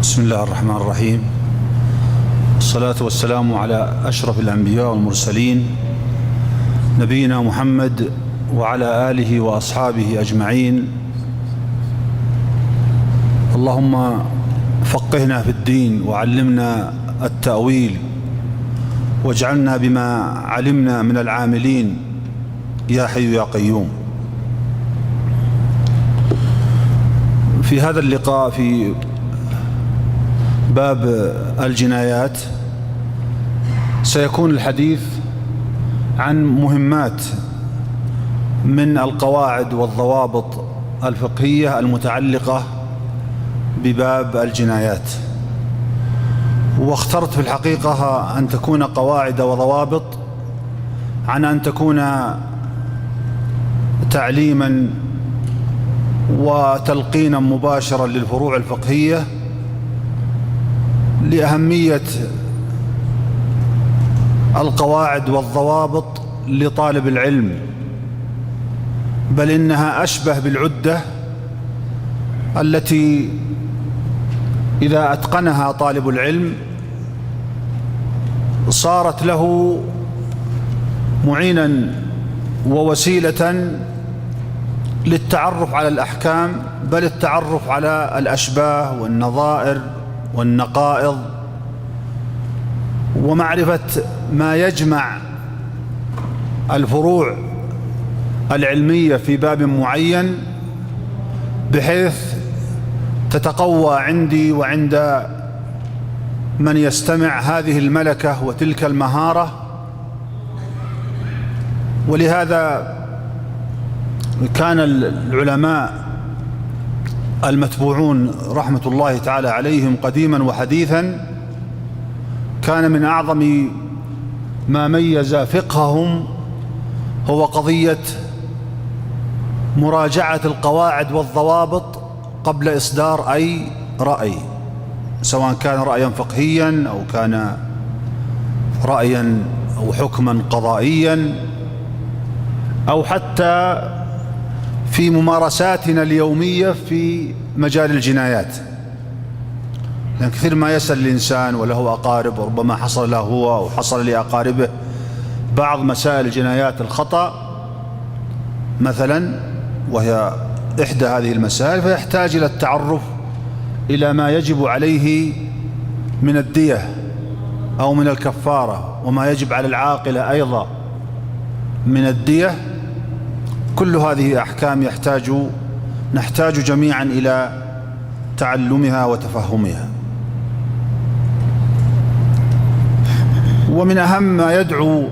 بسم الله الرحمن الرحيم. الصلاة والسلام على أشرف الأنبياء والمرسلين نبينا محمد وعلى آله وأصحابه أجمعين. اللهم فقهنا في الدين وعلمنا التأويل واجعلنا بما علمنا من العاملين يا حي يا قيوم. في هذا اللقاء في باب الجنايات سيكون الحديث عن مهمات من القواعد والضوابط الفقهية المتعلقة بباب الجنايات، واخترت في الحقيقة أن تكون قواعد وضوابط عن أن تكون تعليما وتلقينا مباشرا للفروع الفقهية، لأهمية القواعد والضوابط لطالب العلم، بل إنها أشبه بالعدة التي إذا أتقنها طالب العلم صارت له معينا ووسيلة للتعرف على الأحكام، بل التعرف على الأشباه والنظائر والنقائض، ومعرفة ما يجمع الفروع العلمية في باب معين، بحيث تتقوى عندي وعند من يستمع هذه الملكة وتلك المهارة. ولهذا كان العلماء المتبوعون رحمة الله تعالى عليهم قديما وحديثا كان من أعظم ما ميز فقههم هو قضية مراجعة القواعد والضوابط قبل إصدار أي رأي، سواء كان رأيا فقهيا أو كان رأيا أو حكما قضائيا أو حتى في ممارساتنا اليومية في مجال الجنايات. لأن كثير ما يسأل الإنسان وله أقارب، وربما حصل له هو أو حصل لأقاربه بعض مسائل الجنايات الخطأ مثلا، وهي إحدى هذه المسائل، فيحتاج إلى التعرف إلى ما يجب عليه من الدية أو من الكفارة، وما يجب على العاقلة أيضا من الدية. كل هذه أحكام نحتاج جميعا إلى تعلمها وتفهمها. ومن أهم ما يدعو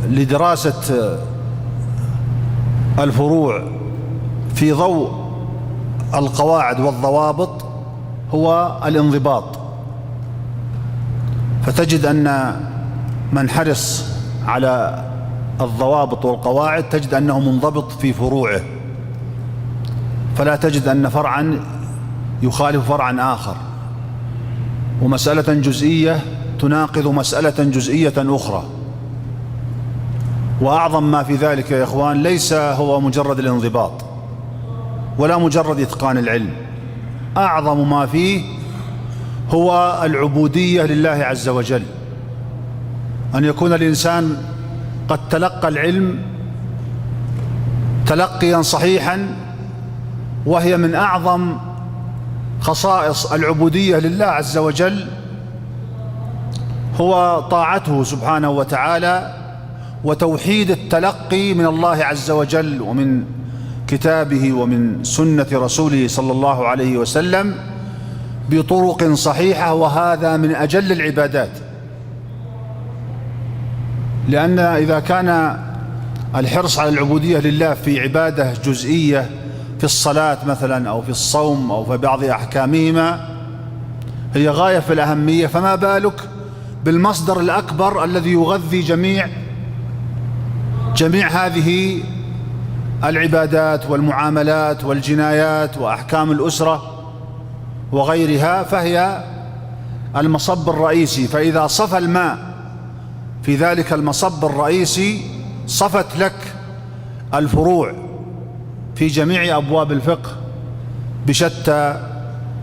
لدراسة الفروع في ضوء القواعد والضوابط هو الانضباط. فتجد أن من حرص على الضوابط والقواعد تجد أنه منضبط في فروعه، فلا تجد أن فرعا يخالف فرعا آخر، ومسألة جزئية تناقض مسألة جزئية أخرى. وأعظم ما في ذلك يا إخوان ليس هو مجرد الانضباط ولا مجرد إتقان العلم، أعظم ما فيه هو العبودية لله عز وجل، أن يكون الإنسان قد تلقى العلم تلقيا صحيحا، وهي من أعظم خصائص العبودية لله عز وجل هو طاعته سبحانه وتعالى وتوحيد التلقي من الله عز وجل ومن كتابه ومن سنة رسوله صلى الله عليه وسلم بطرق صحيحة، وهذا من أجل العبادات. لأن إذا كان الحرص على العبودية لله في عبادة جزئية في الصلاة مثلا أو في الصوم أو في بعض أحكامهما هي غاية في الأهمية، فما بالك بالمصدر الأكبر الذي يغذي جميع هذه العبادات والمعاملات والجنايات وأحكام الأسرة وغيرها، فهي المصب الرئيسي. فإذا صفى الماء في ذلك المصب الرئيسي صفت لك الفروع في جميع أبواب الفقه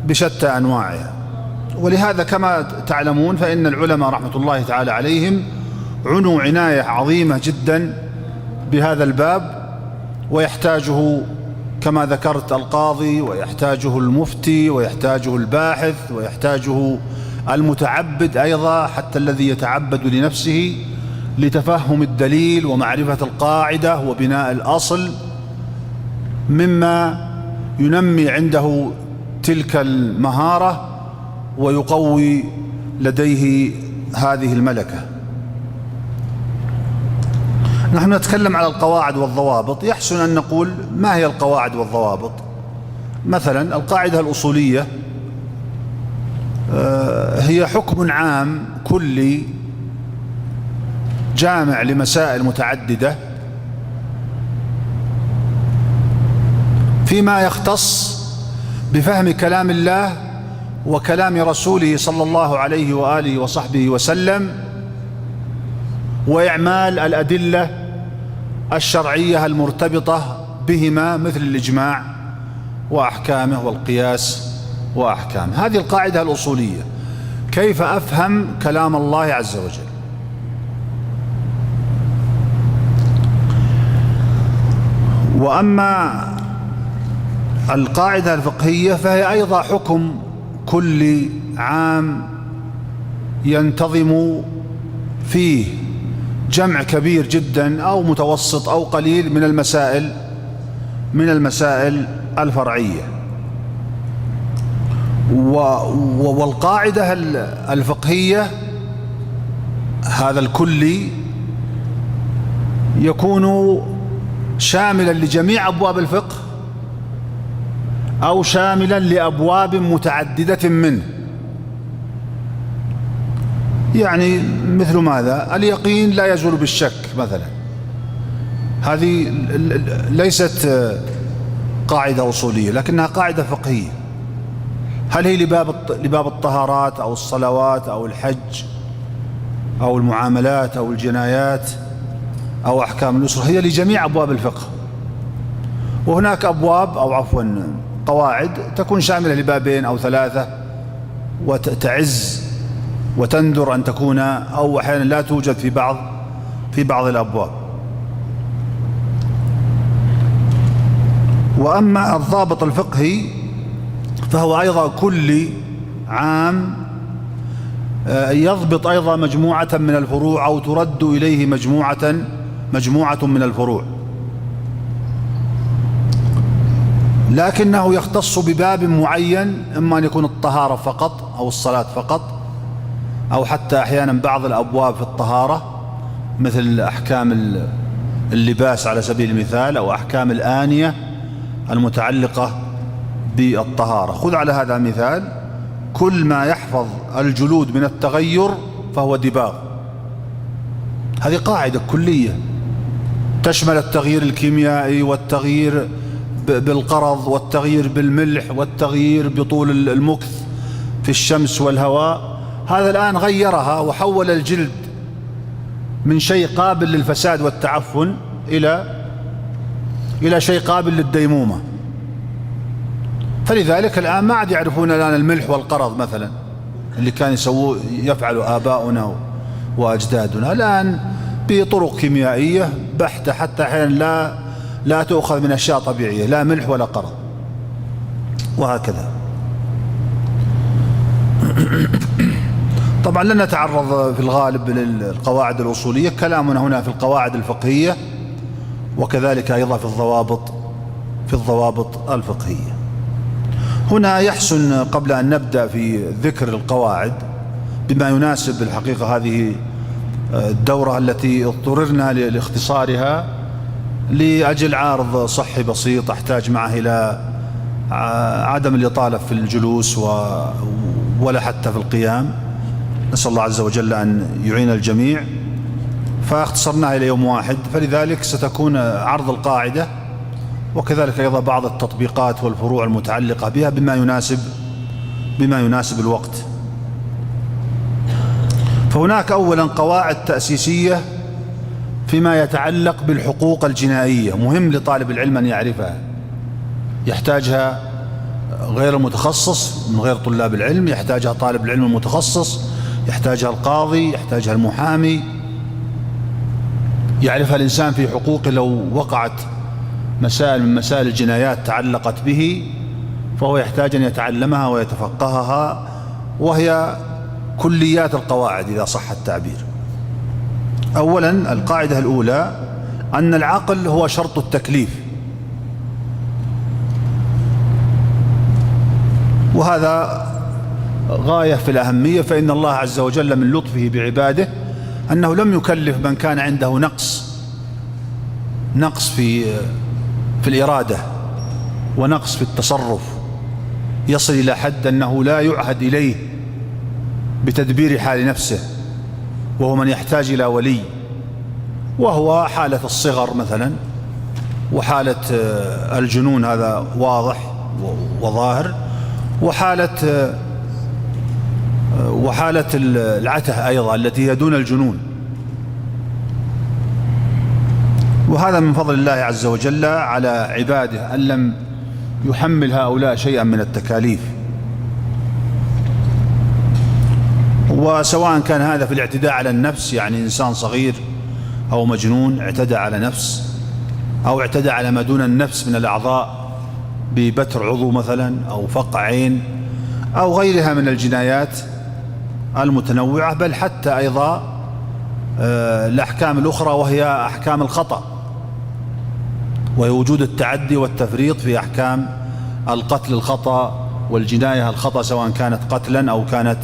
بشتى أنواعها. ولهذا كما تعلمون فإن العلماء رحمة الله تعالى عليهم عنوا عناية عظيمة جدا بهذا الباب، ويحتاجه كما ذكرت القاضي، ويحتاجه المفتي، ويحتاجه الباحث، ويحتاجه المتعبد أيضا، حتى الذي يتعبد لنفسه لتفهم الدليل ومعرفة القاعدة وبناء الأصل، مما ينمي عنده تلك المهارة ويقوي لديه هذه الملكة. نحن نتكلم على القواعد والضوابط، يحسن أن نقول ما هي القواعد والضوابط. مثلا القاعدة الأصولية هي حكم عام كلي جامع لمسائل متعددة فيما يختص بفهم كلام الله وكلام رسوله صلى الله عليه وآله وصحبه وسلم، وإعمال الأدلة الشرعية المرتبطة بهما مثل الإجماع وأحكامه والقياس وأحكامه. هذه القاعدة الأصولية، كيف أفهم كلام الله عز وجل. وأما القاعدة الفقهية فهي أيضا حكم كلي عام ينتظم فيه جمع كبير جدا أو متوسط أو قليل من المسائل الفرعية. والقاعدة الفقهية هذا الكلي يكون شاملا لجميع أبواب الفقه أو شاملا لأبواب متعددة منه. يعني مثل ماذا؟ اليقين لا يزول بالشك مثلا، هذه ليست قاعدة أصولية لكنها قاعدة فقهية. هل هي لباب الطهارات أو الصلوات أو الحج أو المعاملات أو الجنايات أو أحكام الأسرة؟ هي لجميع أبواب الفقه. وهناك أبواب أو عفوا قواعد تكون شاملة لبابين أو ثلاثة، وتعز وتندر أن تكون أو أحيانا لا توجد في بعض الأبواب. وأما الضابط الفقهي فهو أيضا كلي عام يضبط أيضا مجموعة من الفروع أو ترد إليه مجموعة من الفروع، لكنه يختص بباب معين، إما أن يكون الطهارة فقط أو الصلاة فقط، أو حتى أحيانا بعض الأبواب في الطهارة مثل أحكام اللباس على سبيل المثال، أو أحكام الآنية المتعلقة بالطهارة. خذ على هذا مثال: كل ما يحفظ الجلود من التغير فهو دباغ. هذه قاعدة كلية تشمل التغيير الكيميائي والتغيير بالقرض والتغيير بالملح والتغيير بطول المكث في الشمس والهواء. هذا الآن غيرها وحول الجلد من شيء قابل للفساد والتعفن إلى شيء قابل للديمومة. فلذلك الآن ما عاد يعرفون الآن الملح والقرض مثلا اللي كان يفعل آباؤنا وأجدادنا. الآن بطرق كيميائية بحتة، حتى أحيانا لا تؤخذ من أشياء طبيعية، لا ملح ولا قرض، وهكذا. طبعا لن نتعرض في الغالب للقواعد الأصولية، كلامنا هنا في القواعد الفقهية وكذلك أيضا في الضوابط الفقهية. هنا يحسن قبل أن نبدأ في ذكر القواعد بما يناسب الحقيقة هذه الدورة التي اضطررنا لاختصارها لأجل عارض صحي بسيط أحتاج معه إلى عدم الإطالة في الجلوس ولا حتى في القيام. نسأل الله عز وجل أن يعين الجميع، فاختصرناها إلى يوم واحد. فلذلك ستكون عرض القاعدة وكذلك أيضا بعض التطبيقات والفروع المتعلقة بها بما يناسب الوقت. فهناك أولا قواعد تأسيسية فيما يتعلق بالحقوق الجنائية، مهم لطالب العلم أن يعرفها، يحتاجها غير المتخصص من غير طلاب العلم، يحتاجها طالب العلم المتخصص، يحتاجها القاضي، يحتاجها المحامي، يعرفها الإنسان في حقوقه. لو وقعت مسائل من مسائل الجنايات تعلقت به فهو يحتاج أن يتعلمها ويتفقهها، وهي كليات القواعد إذا صح التعبير. أولا، القاعدة الأولى أن العقل هو شرط التكليف، وهذا غاية في الأهمية، فإن الله عز وجل من لطفه بعباده أنه لم يكلف من كان عنده نقص في الإرادة ونقص في التصرف يصل إلى حد أنه لا يعهد إليه بتدبير حال نفسه، وهو من يحتاج إلى ولي، وهو حالة الصغر مثلا وحالة الجنون، هذا واضح وظاهر، وحالة العته أيضا التي هي دون الجنون. وهذا من فضل الله عز وجل على عباده أن لم يحمل هؤلاء شيئا من التكاليف. وسواء كان هذا في الاعتداء على النفس، يعني إنسان صغير أو مجنون اعتدى على نفس، أو اعتدى على ما دون النفس من الأعضاء ببتر عضو مثلا أو فقع عين أو غيرها من الجنايات المتنوعة، بل حتى أيضا الأحكام الأخرى وهي أحكام الخطأ، وهي وجود التعدي والتفريط في أحكام القتل الخطأ والجناية الخطأ، سواء كانت قتلا أو كانت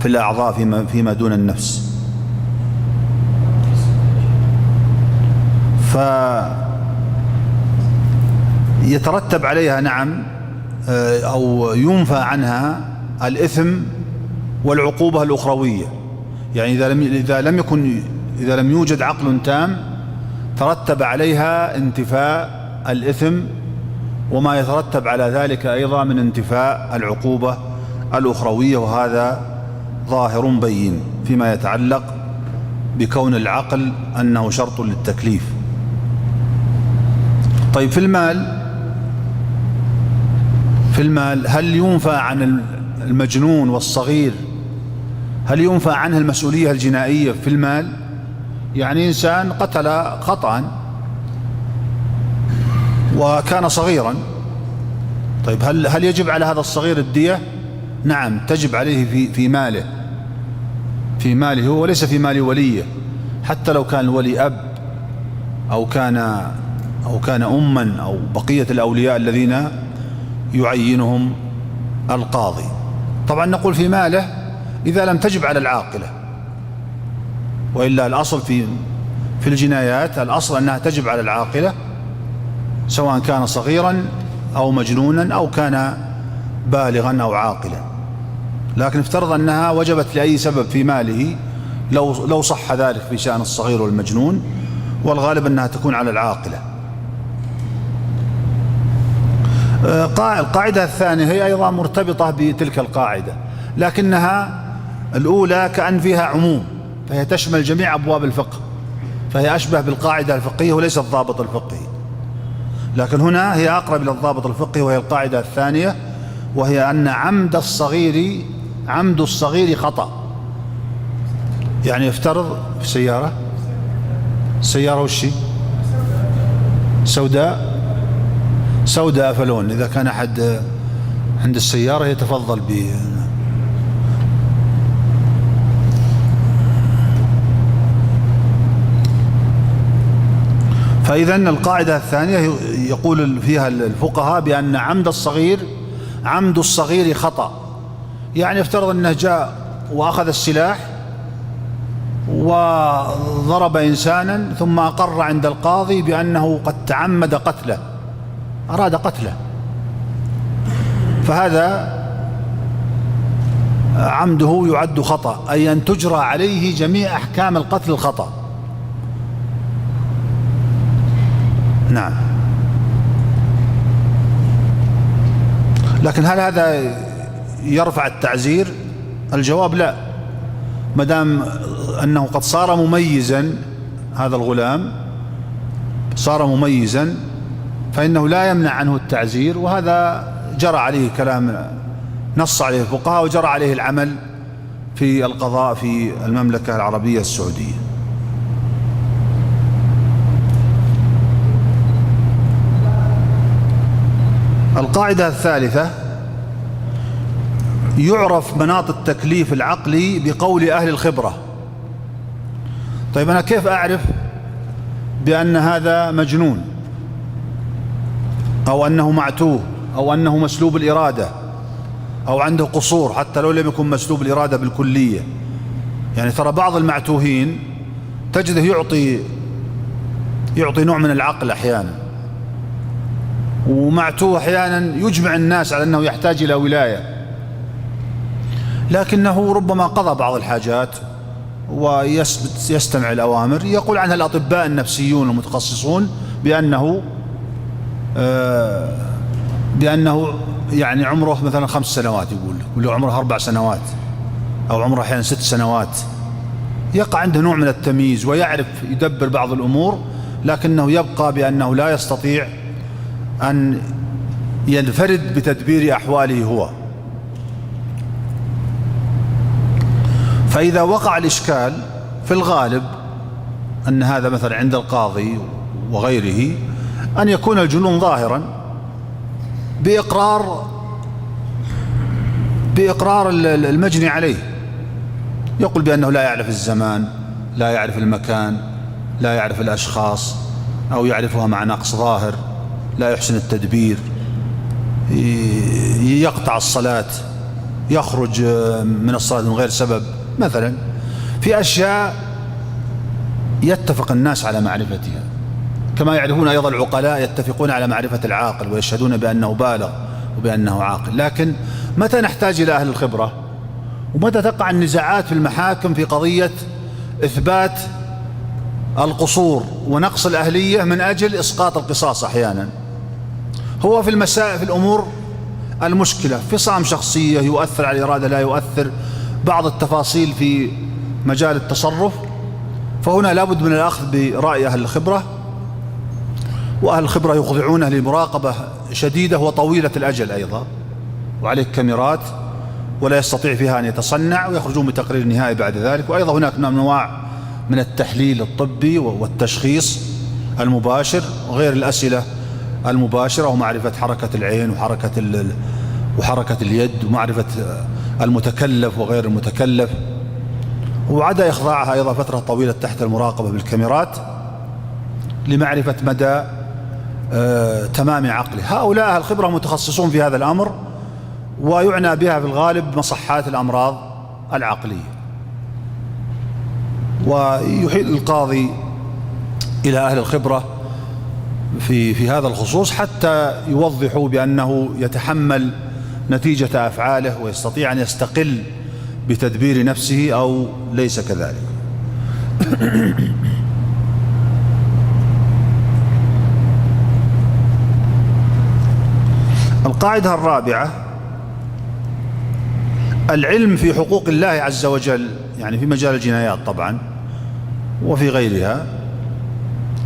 في الأعضاء فيما دون النفس. فيترتب عليها نعم أو ينفى عنها الإثم والعقوبة الأخروية. يعني إذا لم يوجد عقل تام ترتب عليها انتفاء الإثم، وما يترتب على ذلك أيضا من انتفاء العقوبة الأخروية، وهذا ظاهر بين فيما يتعلق بكون العقل أنه شرط للتكليف. طيب، في المال هل ينفى عن المجنون والصغير، هل ينفى عنه المسؤولية الجنائية في المال؟ يعني إنسان قتل خطأ وكان صغيرا، طيب هل يجب على هذا الصغير الدية؟ نعم، تجب عليه في ماله هو، وليس في مال وليه، حتى لو كان الولي أب أو كان أما أو بقية الأولياء الذين يعينهم القاضي. طبعا نقول في ماله إذا لم تجب على العاقلة، وإلا الأصل في الجنايات الأصل أنها تجب على العاقلة، سواء كان صغيرا أو مجنونا أو كان بالغا أو عاقلا. لكن افترض أنها وجبت لأي سبب في ماله، لو صح ذلك في شأن الصغير والمجنون، والغالب أنها تكون على العاقلة. القاعدة الثانية هي أيضا مرتبطة بتلك القاعدة، لكنها الأولى كأن فيها عموم، فهي تشمل جميع أبواب الفقه، فهي أشبه بالقاعدة الفقهية وليس الضابط الفقهي. لكن هنا هي أقرب إلى الضابط الفقهي، وهي القاعدة الثانية، وهي أن عمد الصغير خطأ. يعني افترض في سيارة وشي سوداء أفلون، إذا كان أحد عند السيارة يتفضل فإذا القاعدة الثانية يقول فيها الفقهاء بأن عمد الصغير خطأ. يعني افترض أنه جاء وأخذ السلاح وضرب إنسانا ثم أقر عند القاضي بأنه قد تعمد قتله، أراد قتله، فهذا عمده يعد خطأ، أي أن تجرى عليه جميع أحكام القتل الخطأ. نعم. لكن هل هذا يرفع التعزير؟ الجواب لا، ما دام أنه قد صار مميزا، هذا الغلام صار مميزا، فإنه لا يمنع عنه التعزير، وهذا جرى عليه كلام نص عليه الفقهاء وجرى عليه العمل في القضاء في المملكة العربية السعودية. القاعدة الثالثة: يعرف مناط التكليف العقلي بقول أهل الخبرة. طيب أنا كيف أعرف بأن هذا مجنون أو أنه معتوه أو أنه مسلوب الإرادة أو عنده قصور حتى لو لم يكن مسلوب الإرادة بالكلية؟ يعني ترى بعض المعتوهين تجده يعطي نوع من العقل أحيانا، ومعتوه أحيانا يجمع الناس على أنه يحتاج إلى ولاية، لكنه ربما قضى بعض الحاجات ويستمع الأوامر. يقول عنها الأطباء النفسيون المتخصصون بأنه يعني عمره مثلا 5 سنوات، يقول له عمره 4 سنوات أو عمره أحيانا 6 سنوات. يقع عنده نوع من التمييز ويعرف يدبر بعض الأمور، لكنه يبقى بأنه لا يستطيع أن ينفرد بتدبير أحواله هو. فإذا وقع الإشكال في الغالب أن هذا مثلا عند القاضي وغيره أن يكون الجنون ظاهرا بإقرار المجني عليه. يقول بأنه لا يعرف الزمان، لا يعرف المكان، لا يعرف الأشخاص أو يعرفها مع نقص ظاهر، لا يحسن التدبير، يقطع الصلاة، يخرج من الصلاة من غير سبب مثلا، في أشياء يتفق الناس على معرفتها، كما يعرفون أيضا العقلاء يتفقون على معرفة العاقل ويشهدون بأنه بالغ وبأنه عاقل. لكن متى نحتاج إلى أهل الخبرة؟ ومتى تقع النزاعات في المحاكم في قضية إثبات القصور ونقص الأهلية من أجل إسقاط القصاص؟ أحيانا هو في المسائل في الأمور المشكلة، فصام شخصية يؤثر على الإرادة لا يؤثر، بعض التفاصيل في مجال التصرف، فهنا لابد من الأخذ برأي أهل الخبرة. وأهل الخبرة يخضعونه لمراقبة شديدة وطويلة الأجل أيضا، وعليه كاميرات ولا يستطيع فيها أن يتصنع، ويخرجون بتقرير نهائي بعد ذلك. وأيضا هناك أنواع من التحليل الطبي والتشخيص المباشر وغير الأسئلة المباشرة، ومعرفة حركة العين وحركة اليد ومعرفة المتكلف وغير المتكلف، وعدا إخضاعها أيضا فترة طويلة تحت المراقبة بالكاميرات لمعرفة مدى تمام عقله. هؤلاء أهل الخبرة متخصصون في هذا الأمر، ويعنى بها في الغالب مصحات الأمراض العقلية. ويحيل القاضي إلى أهل الخبرة في هذا الخصوص حتى يوضحوا بأنه يتحمل نتيجة أفعاله ويستطيع أن يستقل بتدبير نفسه أو ليس كذلك. القاعدة الرابعة: العلم في حقوق الله عز وجل، يعني في مجال الجنايات طبعا وفي غيرها.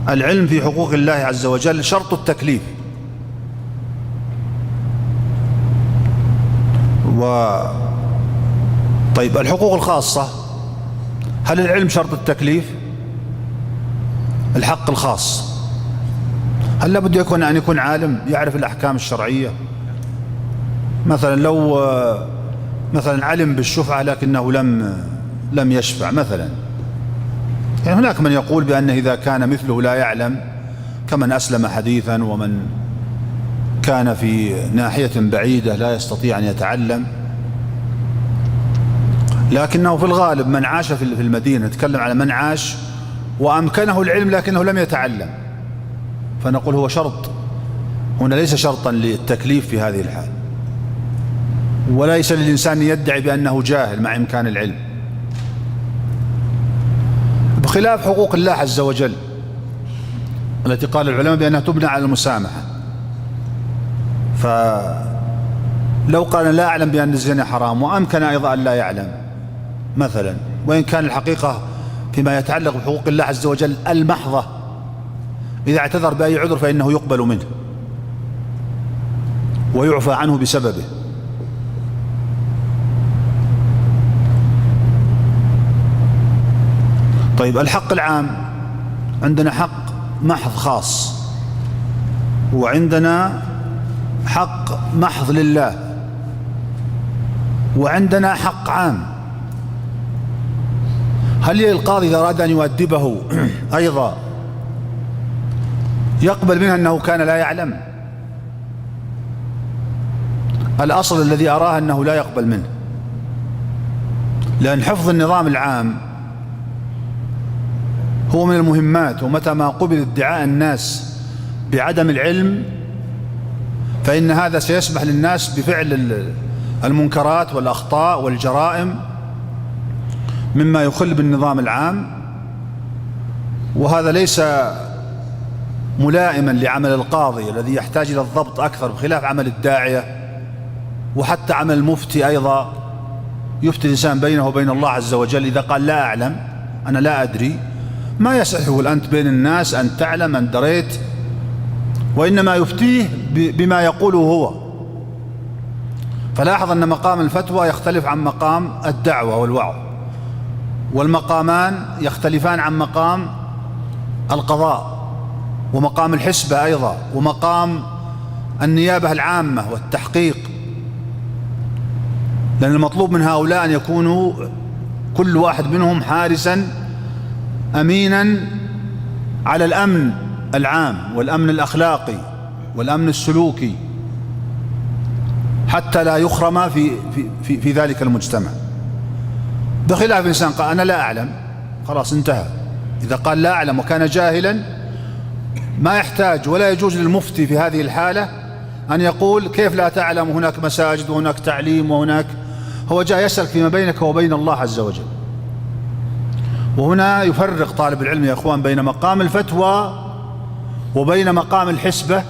العلم في حقوق الله عز وجل شرط التكليف. طيب الحقوق الخاصة، هل العلم شرط التكليف؟ الحق الخاص هل لابد أن يكون عالم يعرف الأحكام الشرعية؟ مثلا لو مثلا علم بالشفعة لكنه لم يشفع مثلا، يعني هناك من يقول بأنه إذا كان مثله لا يعلم كمن أسلم حديثا ومن كان في ناحية بعيدة لا يستطيع أن يتعلم. لكنه في الغالب من عاش في المدينة، نتكلم على من عاش وأمكنه العلم لكنه لم يتعلم، فنقول هو شرط هنا، ليس شرطا للتكليف في هذه الحال، وليس للإنسان يدعي بأنه جاهل مع إمكان العلم، بخلاف حقوق الله عز وجل التي قال العلماء بأنها تبنى على المسامحة. فلو قال لا أعلم بأن الزنا حرام وأمكن أيضا أن لا يعلم مثلا، وإن كان الحقيقة فيما يتعلق بحقوق الله عز وجل المحضة إذا اعتذر بأي عذر فإنه يقبل منه، ويعفى عنه بسببه. طيب، الحق العام، عندنا حق محض خاص، وعندنا حق محض لله، وعندنا حق عام. هل القاضي إذا أراد أن يؤدبه أيضا يقبل منه أنه كان لا يعلم؟ الأصل الذي أراه أنه لا يقبل منه، لأن حفظ النظام العام هو من المهمات، ومتى ما قبل ادعاء الناس بعدم العلم فإن هذا سيسمح للناس بفعل المنكرات والأخطاء والجرائم مما يخل بالنظام العام، وهذا ليس ملائما لعمل القاضي الذي يحتاج إلى الضبط أكثر، بخلاف عمل الداعية وحتى عمل المفتي أيضا. يفتي الإنسان بينه وبين الله عز وجل، إذا قال لا أعلم، أنا لا أدري، ما يسأله أنت بين الناس أن تعلم أن دريت، وإنما يفتيه بما يقوله هو. فلاحظ أن مقام الفتوى يختلف عن مقام الدعوة والوعظ، والمقامان يختلفان عن مقام القضاء ومقام الحسبة أيضا ومقام النيابة العامة والتحقيق، لأن المطلوب من هؤلاء أن يكونوا كل واحد منهم حارسا أمينا على الأمن العام والأمن الأخلاقي والأمن السلوكي، حتى لا يخرم في ذلك المجتمع. بخلاف الإنسان قال أنا لا أعلم، خلاص انتهى. إذا قال لا أعلم وكان جاهلا ما يحتاج ولا يجوز للمفتي في هذه الحالة أن يقول كيف لا تعلم، هناك مساجد وهناك تعليم وهناك، هو جاء يسأل فيما بينك وبين الله عز وجل. وهنا يفرق طالب العلم يا إخوان بين مقام الفتوى وبين مقام الحسبة،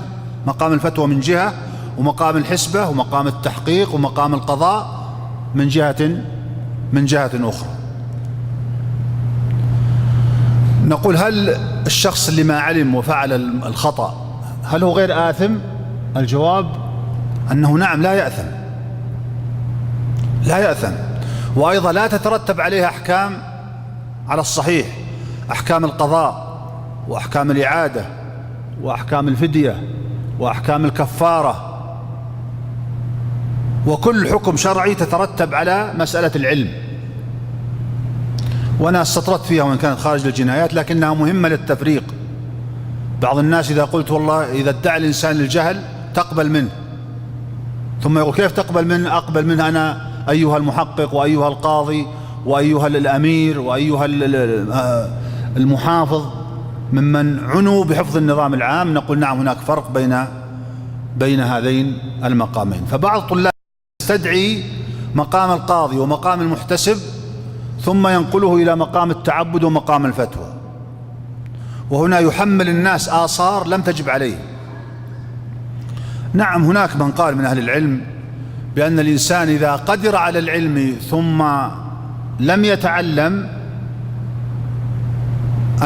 مقام الفتوى من جهة، ومقام الحسبة ومقام التحقيق ومقام القضاء من جهة أخرى. نقول هل الشخص اللي ما علم وفعل الخطأ هل هو غير آثم؟ الجواب أنه نعم، لا يأثم، لا يأثم، وأيضا لا تترتب عليه أحكام على الصحيح، أحكام القضاء وأحكام الإعادة وأحكام الفدية وأحكام الكفارة، وكل حكم شرعي تترتب على مسألة العلم. وأنا استطردت فيها وإن كانت خارج الجنايات، لكنها مهمة للتفريق. بعض الناس إذا قلت والله إذا ادعى الإنسان الجهل تقبل منه، ثم يقول كيف تقبل منه؟ أقبل منه أنا أيها المحقق وأيها القاضي وأيها الأمير وأيها المحافظ ممن عنوا بحفظ النظام العام. نقول نعم، هناك فرق بين هذين المقامين. فبعض الطلاب يستدعي مقام القاضي ومقام المحتسب ثم ينقله إلى مقام التعبد ومقام الفتوى، وهنا يحمل الناس آثار لم تجب عليه. نعم، هناك من قال من أهل العلم بأن الإنسان إذا قدر على العلم ثم لم يتعلم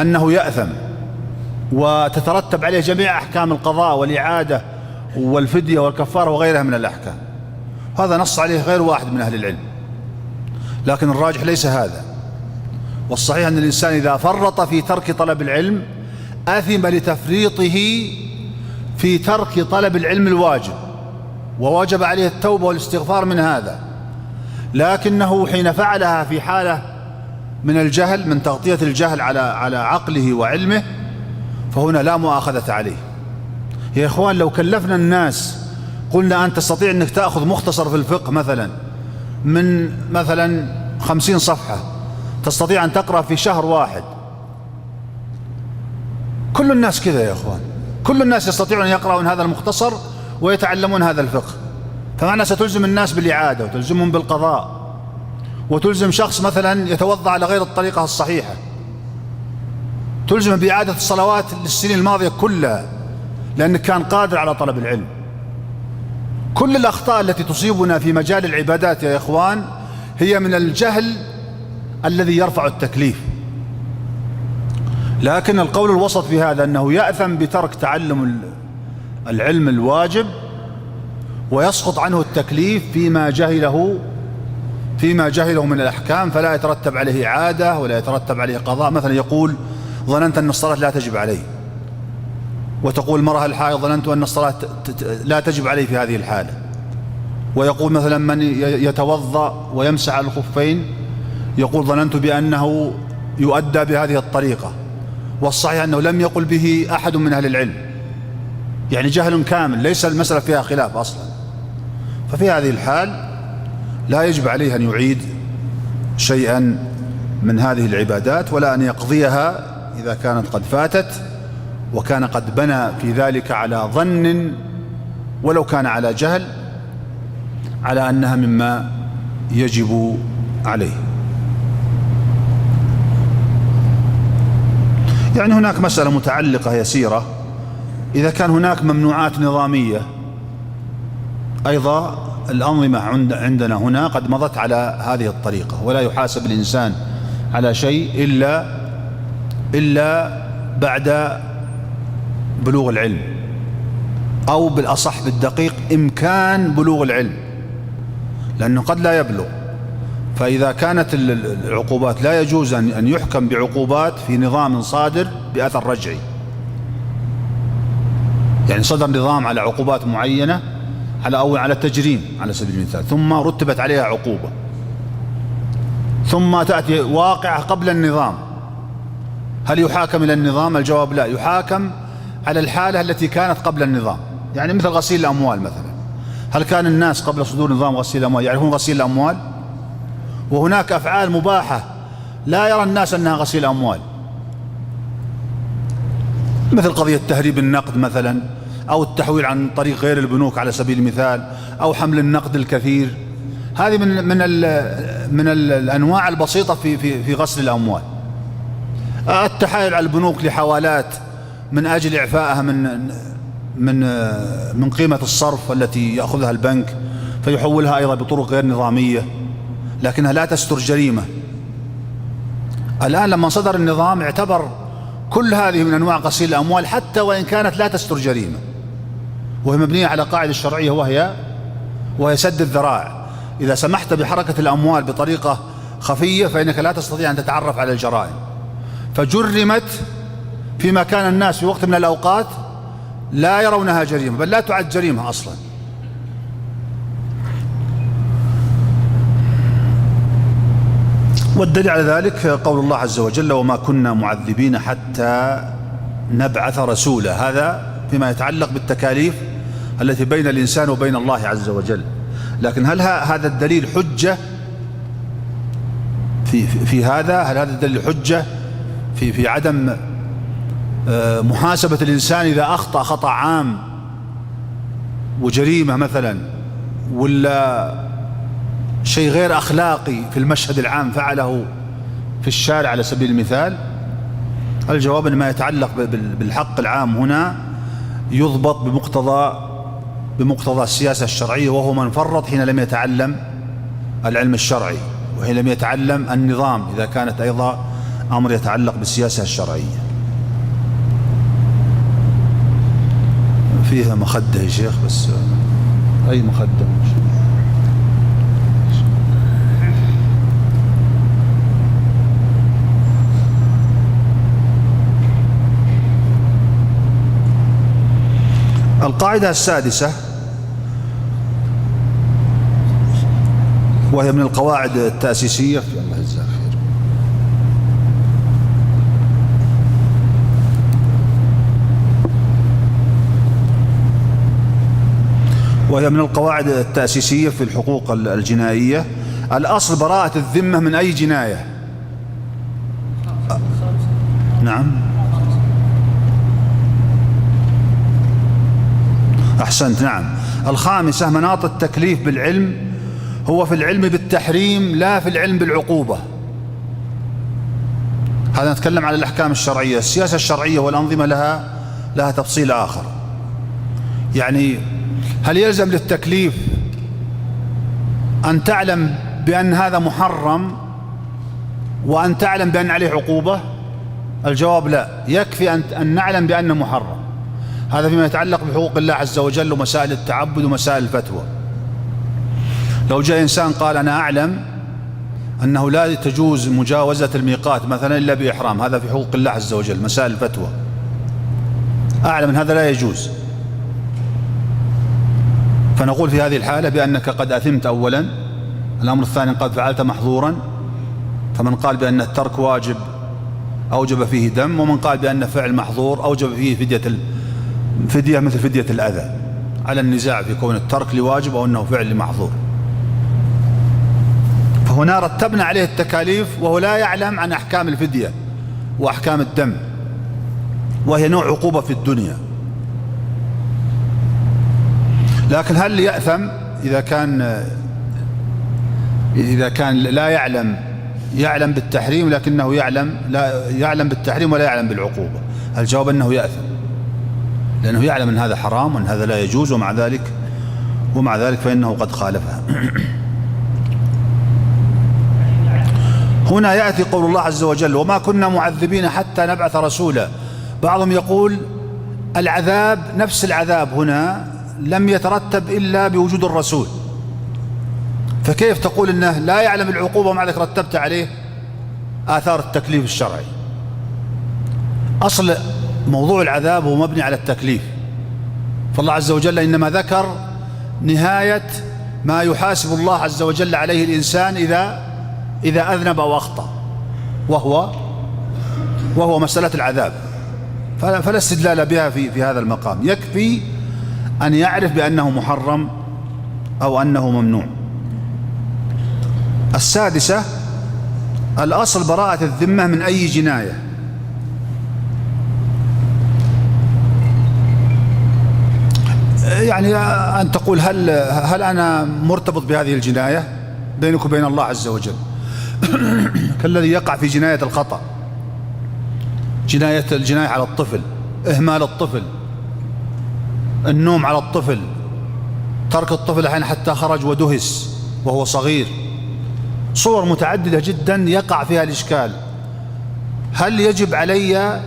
أنه يأثم، وتترتب عليه جميع أحكام القضاء والإعادة والفدية والكفارة وغيرها من الأحكام. هذا نص عليه غير واحد من أهل العلم، لكن الراجح ليس هذا، والصحيح أن الإنسان إذا فرط في ترك طلب العلم أثم لتفريطه في ترك طلب العلم الواجب، ووجب عليه التوبة والاستغفار من هذا. لكنه حين فعلها في حالة من الجهل، من تغطية الجهل على عقله وعلمه، فهنا لا مؤاخذة عليه. يا إخوان، لو كلفنا الناس قلنا أن تستطيع أنك تأخذ مختصر في الفقه من مثلا 50 صفحة تستطيع أن تقرأ في شهر واحد، كل الناس كذا يا إخوان، كل الناس يستطيعون أن يقرأون هذا المختصر ويتعلمون هذا الفقه. فمعنى ستلزم الناس بالإعادة وتلزمهم بالقضاء، وتلزم شخص مثلا يتوضأ على غير الطريقة الصحيحة، تلزم بإعادة الصلوات للسنين الماضية كلها لأنك كان قادر على طلب العلم. كل الأخطاء التي تصيبنا في مجال العبادات يا إخوان هي من الجهل الذي يرفع التكليف. لكن القول الوسط في هذا أنه يأثم بترك تعلم العلم الواجب، ويسقط عنه التكليف فيما جهله من الأحكام، فلا يترتب عليه عادة ولا يترتب عليه قضاء. مثلا يقول ظننت أن الصلاة لا تجب علي، وتقول المرأة الحائض ظننت أن الصلاة لا تجب علي في هذه الحالة. ويقول مثلا من يتوضأ ويمسح على الخفين يقول ظننت بأنه يؤدى بهذه الطريقة، والصحيح أنه لم يقل به أحد من أهل العلم، يعني جهل كامل، ليس المسألة فيها خلاف أصلا. ففي هذه الحال لا يجب عليه أن يعيد شيئا من هذه العبادات، ولا أن يقضيها إذا كانت قد فاتت وكان قد بنى في ذلك على ظن ولو كان على جهل على أنها مما يجب عليه. يعني هناك مسألة متعلقة يسيرة، إذا كان هناك ممنوعات نظامية، أيضا الأنظمة عندنا هنا قد مضت على هذه الطريقة، ولا يحاسب الإنسان على شيء إلا بعد بلوغ العلم، أو بالأصح بالدقيق إمكان بلوغ العلم، لأنه قد لا يبلغ. فإذا كانت العقوبات لا يجوز أن يحكم بعقوبات في نظام صادر بأثر رجعي، يعني صدر نظام على عقوبات معينة على التجريم على سبيل المثال، ثم رتبت عليها عقوبة، ثم تأتي واقعة قبل النظام، هل يحاكم إلى النظام؟ الجواب لا، يحاكم على الحالة التي كانت قبل النظام. يعني مثل غسيل الأموال مثلا، هل كان الناس قبل صدور نظام غسيل الأموال يعرفون غسيل الأموال؟ وهناك أفعال مباحة لا يرى الناس أنها غسيل أموال، مثل قضية تهريب النقد مثلا، أو التحويل عن طريق غير البنوك على سبيل المثال، أو حمل النقد الكثير. هذه من الأنواع البسيطة في غسل الأموال. التحايل على البنوك لحوالات من أجل إعفائها من قيمة الصرف التي يأخذها البنك، فيحولها أيضا بطرق غير نظامية، لكنها لا تستر جريمة. الآن لما صدر النظام اعتبر كل هذه من أنواع غسيل الأموال حتى وإن كانت لا تستر جريمة، وهي مبنية على قاعدة شرعية وهي سد الذرائع. إذا سمحت بحركة الأموال بطريقة خفية فإنك لا تستطيع أن تتعرف على الجرائم، فجرمت فيما كان الناس في وقت من الأوقات لا يرونها جريمة، بل لا تعد جريمة أصلا. والدليل على ذلك قول الله عز وجل: وما كنا معذبين حتى نبعث رسولا. هذا فيما يتعلق بالتكاليف التي بين الإنسان وبين الله عز وجل. لكن هل هذا الدليل حجة في هذا؟ هل هذا الدليل حجة في عدم محاسبة الإنسان إذا أخطأ خطأ عام وجريمة مثلا، ولا شيء غير أخلاقي في المشهد العام فعله في الشارع على سبيل المثال؟ الجواب أن ما يتعلق بالحق العام هنا يضبط بمقتضى السياسة الشرعية، وهو من فرط حين لم يتعلم العلم الشرعي، وحين لم يتعلم النظام إذا كانت أيضا أمر يتعلق بالسياسة الشرعية. فيها مخدة يا شيخ، بس أي مخدة؟ القاعدة السادسة، وهي من القواعد التأسيسية في الله الزاخر، وهي من القواعد التأسيسية في الحقوق الجنائية. الأصل براءة الذمة من أي جناية. نعم، أحسنت. نعم، الخامسة مناط التكليف بالعلم هو في العلم بالتحريم لا في العلم بالعقوبة. هذا نتكلم على الأحكام الشرعية. السياسة الشرعية والأنظمة لها تفصيل آخر. يعني هل يلزم للتكليف أن تعلم بأن هذا محرم وأن تعلم بأن عليه عقوبة؟ الجواب لا، يكفي أن نعلم بأنه محرم. هذا فيما يتعلق بحقوق الله عز وجل ومسائل التعبد ومسائل الفتوى. لو جاء إنسان قال أنا أعلم أنه لا تجوز مجاوزة الميقات مثلا إلا بإحرام، هذا في حقوق الله عز وجل مسائل الفتوى، أعلم أن هذا لا يجوز، فنقول في هذه الحالة بأنك قد أثمت أولا. الأمر الثاني قد فعلت محظورا، فمن قال بأن الترك واجب أوجب فيه دم، ومن قال بأن فعل محظور أوجب فيه فدية مثل فدية الأذى، على النزاع في كون الترك لواجب أو أنه فعل لمحظور. فهنا رتبنا عليه التكاليف وهو لا يعلم عن أحكام الفدية وأحكام الدم، وهي نوع عقوبة في الدنيا. لكن هل يأثم إذا كان لا يعلم بالتحريم لكنه لا يعلم بالتحريم ولا يعلم بالعقوبة؟ الجواب أنه يأثم، لأنه يعلم أن هذا حرام وأن هذا لا يجوز، ومع ذلك فإنه قد خالفها. هنا يأتي قول الله عز وجل وما كنا معذبين حتى نبعث رسولا. بعضهم يقول العذاب نفس العذاب هنا لم يترتب إلا بوجود الرسول، فكيف تقول إنه لا يعلم العقوبة ومع ذلك رتبت عليه آثار التكليف الشرعي؟ أصل موضوع العذاب هو مبني على التكليف، فالله عز وجل إنما ذكر نهاية ما يحاسب الله عز وجل عليه الإنسان إذا أذنب أو أخطأ، وهو مسألة العذاب، فلا استدلال بها في هذا المقام، يكفي أن يعرف بأنه محرم أو أنه ممنوع. السادسة الأصل براءة الذمة من أي جناية. يعني أن تقول هل أنا مرتبط بهذه الجناية بينك وبين الله عز وجل كالذي يقع في جناية الخطأ، الجناية على الطفل، إهمال الطفل، النوم على الطفل، ترك الطفل أحيانا حتى خرج ودهس وهو صغير، صور متعددة جدا يقع فيها الإشكال. هل يجب علي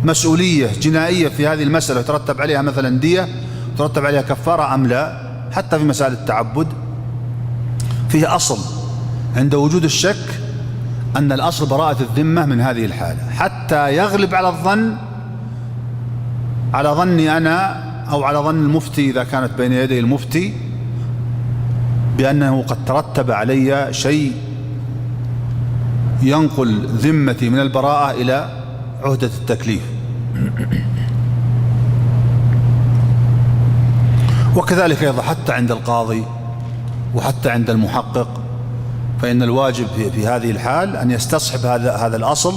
مسؤولية جنائية في هذه المسألة يترتب عليها مثلا دية، يترتب عليها كفارة أم لا؟ حتى في مسائل التعبد فيه أصل عند وجود الشك أن الأصل براءة الذمة من هذه الحالة، حتى يغلب على ظني أنا أو على ظن المفتي إذا كانت بين يدي المفتي بأنه قد ترتب علي شيء ينقل ذمتي من البراءة إلى عهدة التكليف. وكذلك أيضا حتى عند القاضي وحتى عند المحقق، فإن الواجب في هذه الحال أن يستصحب هذا الأصل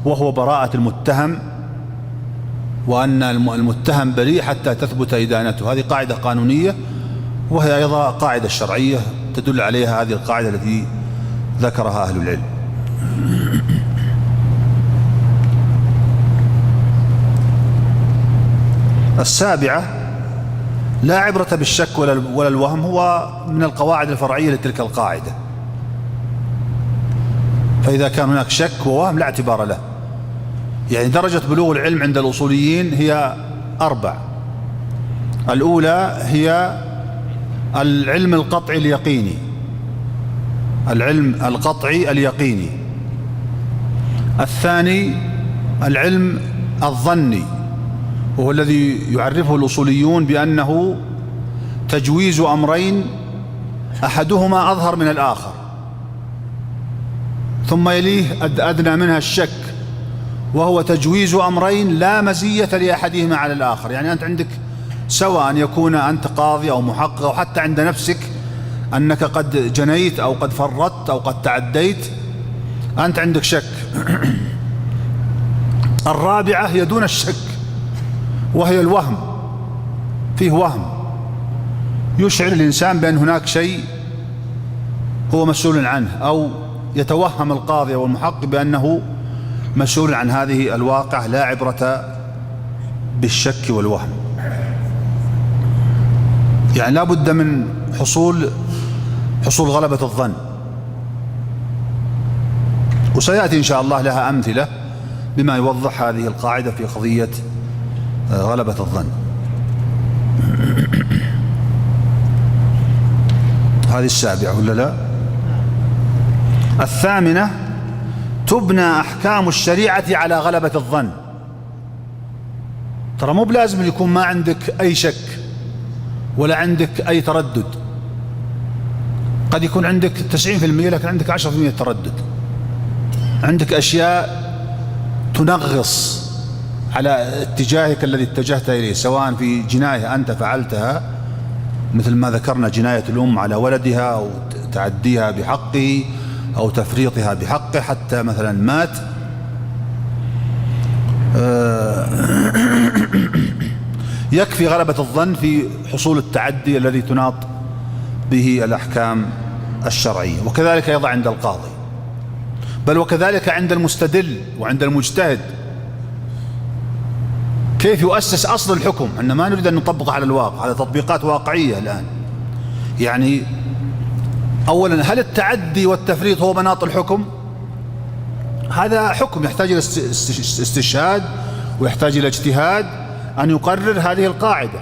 وهو براءة المتهم، وأن المتهم بريء حتى تثبت إدانته. هذه قاعدة قانونية، وهي أيضا قاعدة شرعية تدل عليها هذه القاعدة التي ذكرها أهل العلم. السابعة لا عبرة بالشك ولا الوهم، هو من القواعد الفرعية لتلك القاعدة، فإذا كان هناك شك ووهم لا اعتبار له. يعني درجة بلوغ العلم عند الأصوليين هي 4. الأولى هي العلم القطعي اليقيني، العلم القطعي اليقيني. الثاني العلم الظني، وهو الذي يعرفه الأصوليون بأنه تجويز أمرين أحدهما أظهر من الآخر، ثم يليه أدنى منها الشك، وهو تجويز أمرين لا مزية لأحدهما على الآخر. يعني أنت عندك سواء أن يكون أنت قاضي أو محقق، أو حتى عند نفسك أنك قد جنيت أو قد فرطت أو قد تعديت، أنت عندك شك. الرابعة هي دون الشك، وهي الوهم. فيه وهم يشعر الإنسان بأن هناك شيء هو مسؤول عنه، أو يتوهم القاضي أو المحقق بأنه مسؤول عن هذه الواقع. لا عبرة بالشك والوهم، يعني لا بد من حصول غلبة الظن. وسيأتي إن شاء الله لها أمثلة بما يوضح هذه القاعدة في قضية غلبة الظن. هذه السابعة ولا لا؟ الثامنة: تبنى أحكام الشريعة على غلبة الظن. ترى مو بلازم يكون ما عندك أي شك ولا عندك أي تردد، قد يكون عندك 90% لكن عندك 10% تردد، عندك أشياء تنغص على اتجاهك الذي اتجهت إليه، سواء في جناية أنت فعلتها مثل ما ذكرنا جناية الأم على ولدها أو تعديها بحقه أو تفريطها بحقه حتى مثلا مات. يكفي غلبة الظن في حصول التعدي الذي تناط به الأحكام الشرعية، وكذلك أيضا عند القاضي، بل وكذلك عند المستدل وعند المجتهد. كيف يؤسس أصل الحكم؟ أن ما نريد أن نطبقه على الواقع، على تطبيقات واقعية الآن. يعني أولا، هل التعدي والتفريط هو مناط الحكم؟ هذا حكم يحتاج إلى استشهاد ويحتاج إلى اجتهاد أن يقرر هذه القاعدة.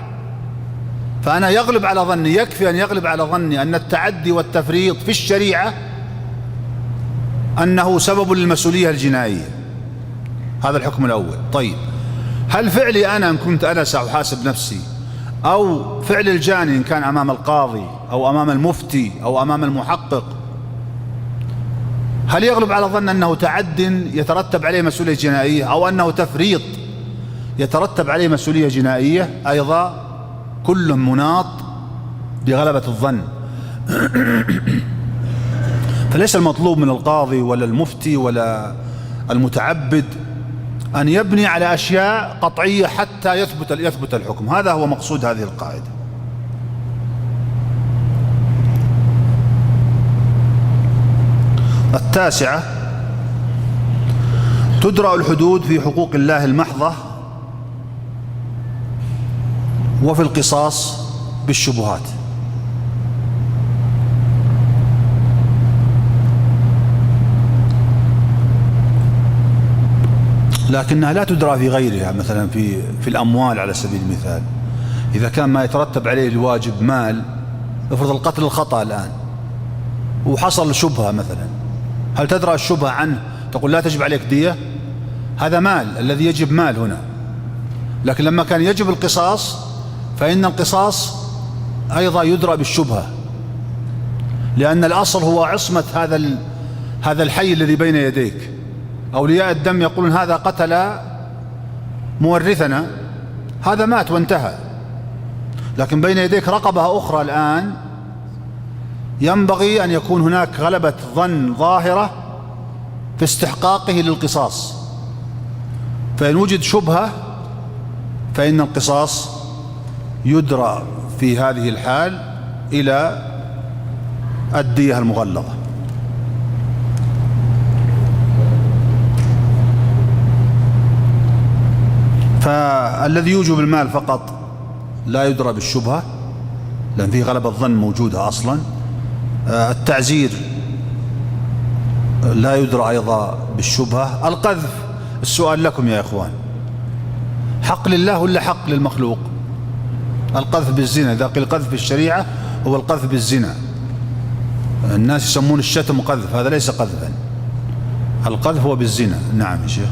فأنا يغلب على ظني، يكفي أن يغلب على ظني أن التعدي والتفريط في الشريعة أنه سبب للمسؤولية الجنائية. هذا الحكم الأول. طيب، هل فعلي أنا إن كنت أنا سأحاسب نفسي، أو فعل الجاني إن كان أمام القاضي أو أمام المفتي أو أمام المحقق، هل يغلب على ظن أنه تعد يترتب عليه مسؤولية جنائية، أو أنه تفريط يترتب عليه مسؤولية جنائية؟ أيضا كل مناط بغلبة الظن. فليس المطلوب من القاضي ولا المفتي ولا المتعبد أن يبني على أشياء قطعية حتى يثبت الحكم. هذا هو مقصود هذه القاعدة. التاسعة: تدرأ الحدود في حقوق الله المحضة وفي القصاص بالشبهات. لكنها لا تدرى في غيرها، مثلا في الأموال على سبيل المثال. إذا كان ما يترتب عليه الواجب مال، افرض القتل الخطأ الآن وحصل شبهة مثلا، هل تدرى الشبهة عنه تقول لا تجب عليك دية؟ هذا مال، الذي يجب مال هنا. لكن لما كان يجب القصاص فإن القصاص أيضا يدرى بالشبهة، لأن الأصل هو عصمة هذا الحي الذي بين يديك. أولياء الدم يقولون هذا قتل مورثنا، هذا مات وانتهى، لكن بين يديك رقبة أخرى الآن، ينبغي أن يكون هناك غلبة ظن ظاهرة في استحقاقه للقصاص. فإن وجد شبهة فإن القصاص يدرى في هذه الحال إلى الدية المغلظة. فالذي يوجب المال فقط لا يدرى بالشبهة، لأن فيه غلبة الظن موجودة أصلا. التعزير لا يدرى أيضا بالشبهة. القذف، السؤال لكم يا إخوان، حق لله ولا حق للمخلوق؟ القذف بالزنا، إذا قيل قذف بالشريعة هو القذف بالزنا. الناس يسمون الشتم قذف، هذا ليس قذفا، القذف هو بالزنا. نعم يا شيخ.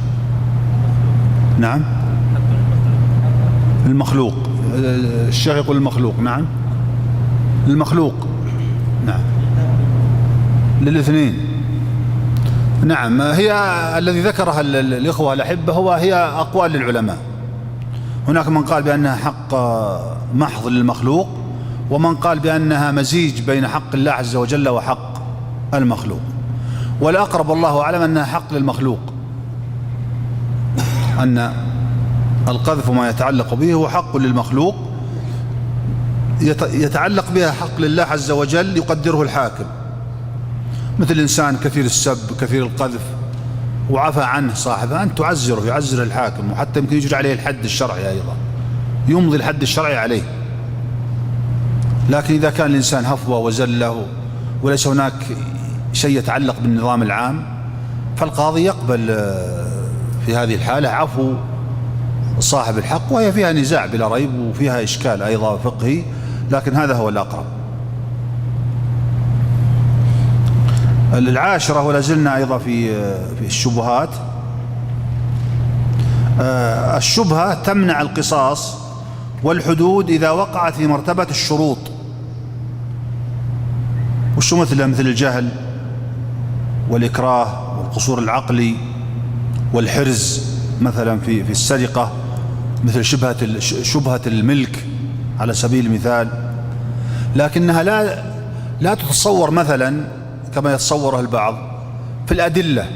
نعم، المخلوق، الشيخ يقول المخلوق. نعم، المخلوق، نعم، للاثنين. نعم، هي الذي ذكرها الإخوة الأحبة هي أقوال للعلماء. هناك من قال بأنها حق محض للمخلوق، ومن قال بأنها مزيج بين حق الله عز وجل وحق المخلوق. والأقرب والله أعلم أنها حق للمخلوق، أن القذف ما يتعلق به هو حق للمخلوق، يتعلق بها حق لله عز وجل يقدره الحاكم، مثل إنسان كثير السب كثير القذف وعفى عنه صاحبه، أن تعزره، يعزر الحاكم، وحتى يمكن يجري عليه الحد الشرعي أيضا، يمضي الحد الشرعي عليه. لكن إذا كان الإنسان هفوة وزله وليس هناك شيء يتعلق بالنظام العام، فالقاضي يقبل في هذه الحالة عفو صاحب الحق، وهي فيها نزاع بلا ريب وفيها إشكال أيضا فقهي، لكن هذا هو الأقرب. العاشرة، ولا زلنا أيضا في الشبهات. الشبهة تمنع القصاص والحدود إذا وقعت في مرتبة الشروط، وش مثل الجهل والإكراه والقصور العقلي والحرز، مثلا في السرقة، مثل شبهة الملك على سبيل المثال، لكنها لا تتصور مثلا كما يتصورها البعض في الأدلة،